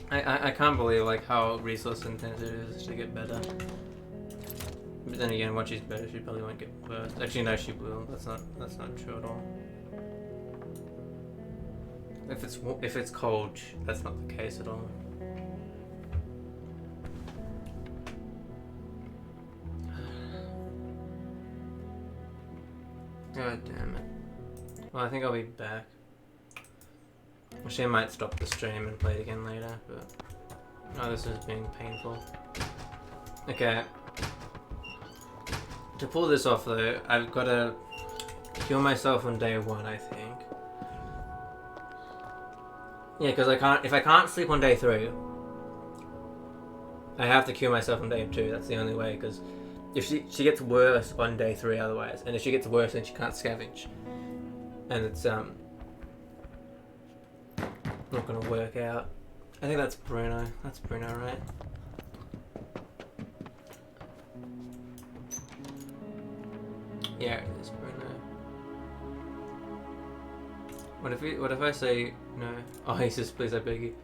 I can't believe like how resource intensive it is to get better. But then again, once she's better, she probably won't get worse. Actually, no, she will. That's not true at all. If it's cold, that's not the case at all. God damn it. Well, I think I'll be back. Actually, I might stop the stream and play it again later, but... Oh, this is being painful. Okay. To pull this off, though, I've got to kill myself on day 1, I think. Yeah, because if I can't sleep on day 3, I have to kill myself on day 2. That's the only way, because if she gets worse on day 3 otherwise, and if she gets worse then she can't scavenge. And it's Not gonna work out. I think that's Bruno. That's Bruno, right? Yeah, it is Bruno. What if I say no? Oh, he says, please, I beg you.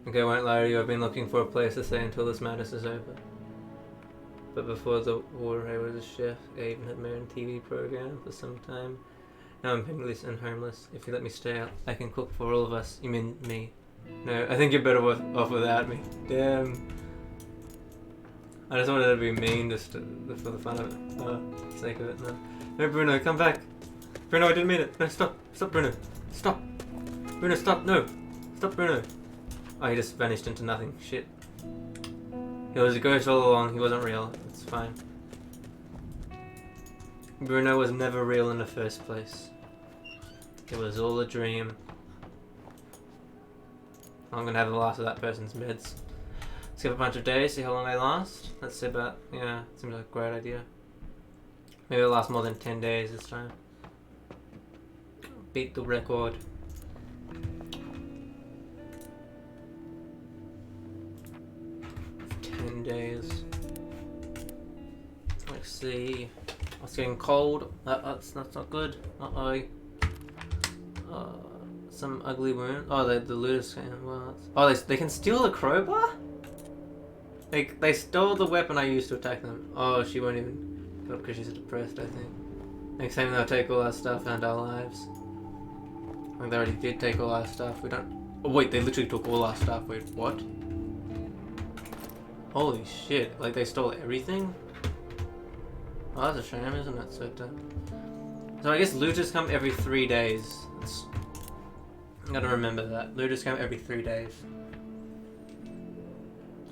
Okay, I won't lie to you, I've been looking for a place to stay until this madness is over. But before the war, I was a chef. I even had my own TV program for some time. Now I'm penniless and homeless. If you let me stay out, I can cook for all of us. You mean me? No, I think you're better off without me. Damn. I just wanted to be mean just for the fun of it. For the sake of it. No, Bruno, come back. Bruno, I didn't mean it. No, stop. Stop, Bruno. Stop. Bruno, stop. No. Stop, Bruno. Oh, he just vanished into nothing. Shit. He was a ghost all along. He wasn't real. It's fine. Bruno was never real in the first place. It was all a dream. I'm gonna have the last of that person's meds. Skip a bunch of days, see how long they last. Let's say about, yeah, seems like a great idea. Maybe it'll last more than 10 days this time. Beat the record. Days. Let's see. Oh, it's getting cold. That's not good. Some ugly wound. Oh, the looters can. Well, oh, they can steal the crowbar. They stole the weapon I used to attack them. Oh, she won't even go because she's depressed. I think. Next time they'll take all our stuff and our lives. I think they already did take all our stuff. We don't. Oh wait, they literally took all our stuff. Wait, what? Holy shit, like they stole everything? Oh, that's a shame, isn't it? So I guess looters come every 3 days. I gotta remember that. Looters come every 3 days.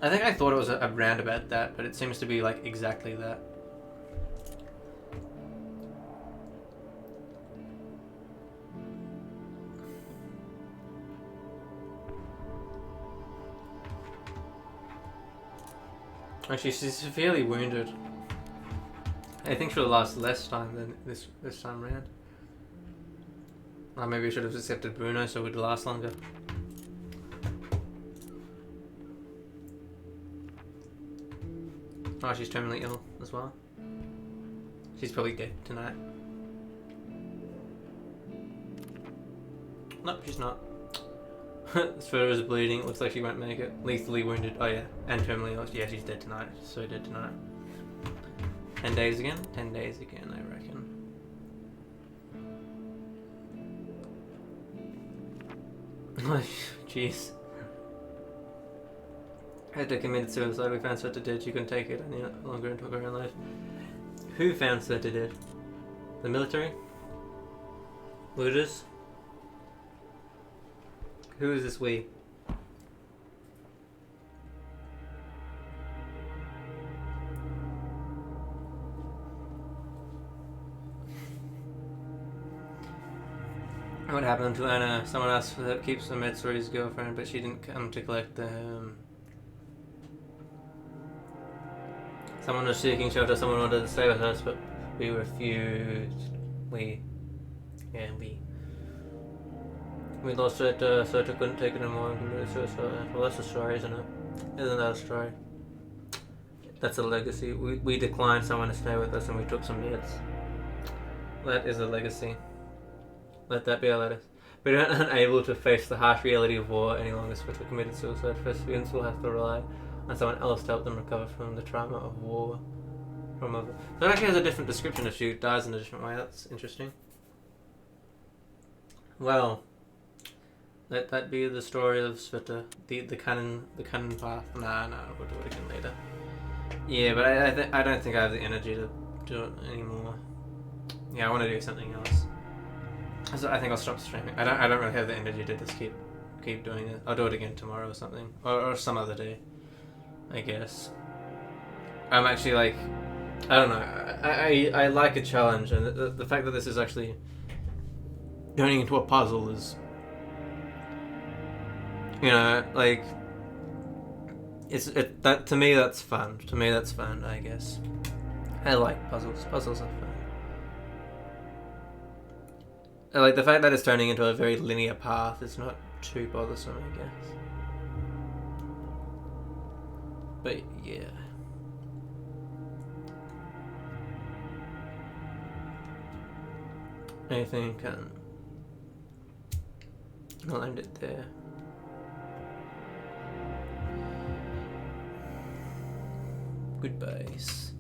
I think I thought it was around about that, but it seems to be like exactly that. Actually, she's severely wounded. I think she'll last less time than this time around. Or maybe I should have accepted Bruno so it would last longer. Oh, she's terminally ill as well. She's probably dead tonight. Nope, she's not. This photo is bleeding. Looks like she won't make it. Lethally wounded. Oh yeah, and terminally ill. Yeah, she's dead tonight. She's so dead tonight. 10 days again? 10 days again, I reckon. Oh, jeez. Hector committed suicide. We found Sveta dead. She couldn't take it any longer and took her own life. Who found Sveta dead? The military? Looters? Who is this we? What happened to Anna? Someone asked that keeps the Metsuri's girlfriend, but she didn't come to collect them. Someone was seeking shelter, someone wanted to stay with us, but we refused. We lost it, Sota couldn't take it anymore and committed suicide. Well, that's a story, isn't it? Isn't that a story? That's a legacy. We declined someone to stay with us and we took some meds. That is a legacy. Let that be our letter. We are unable to face the harsh reality of war any longer. Sveta committed suicide. First, students will have to rely on someone else to help them recover from the trauma of war. So it actually has a different description if she dies in a different way. That's interesting. Well, let that be the story of Sveta. The canon path. Nah, we'll do it again later. Yeah, but I don't think I have the energy to do it anymore. Yeah, I want to do something else. So I think I'll stop streaming. I don't really have the energy to just keep doing it. I'll do it again tomorrow or something, or some other day, I guess. I'm actually like, I don't know. I like a challenge, and the fact that this is actually turning into a puzzle is, you know, like that to me that's fun. To me that's fun, I guess. I like puzzles. Puzzles are fun. Like, the fact that it's turning into a very linear path is not too bothersome, I guess. But, yeah. I think, I'll end it there. Goodbyes.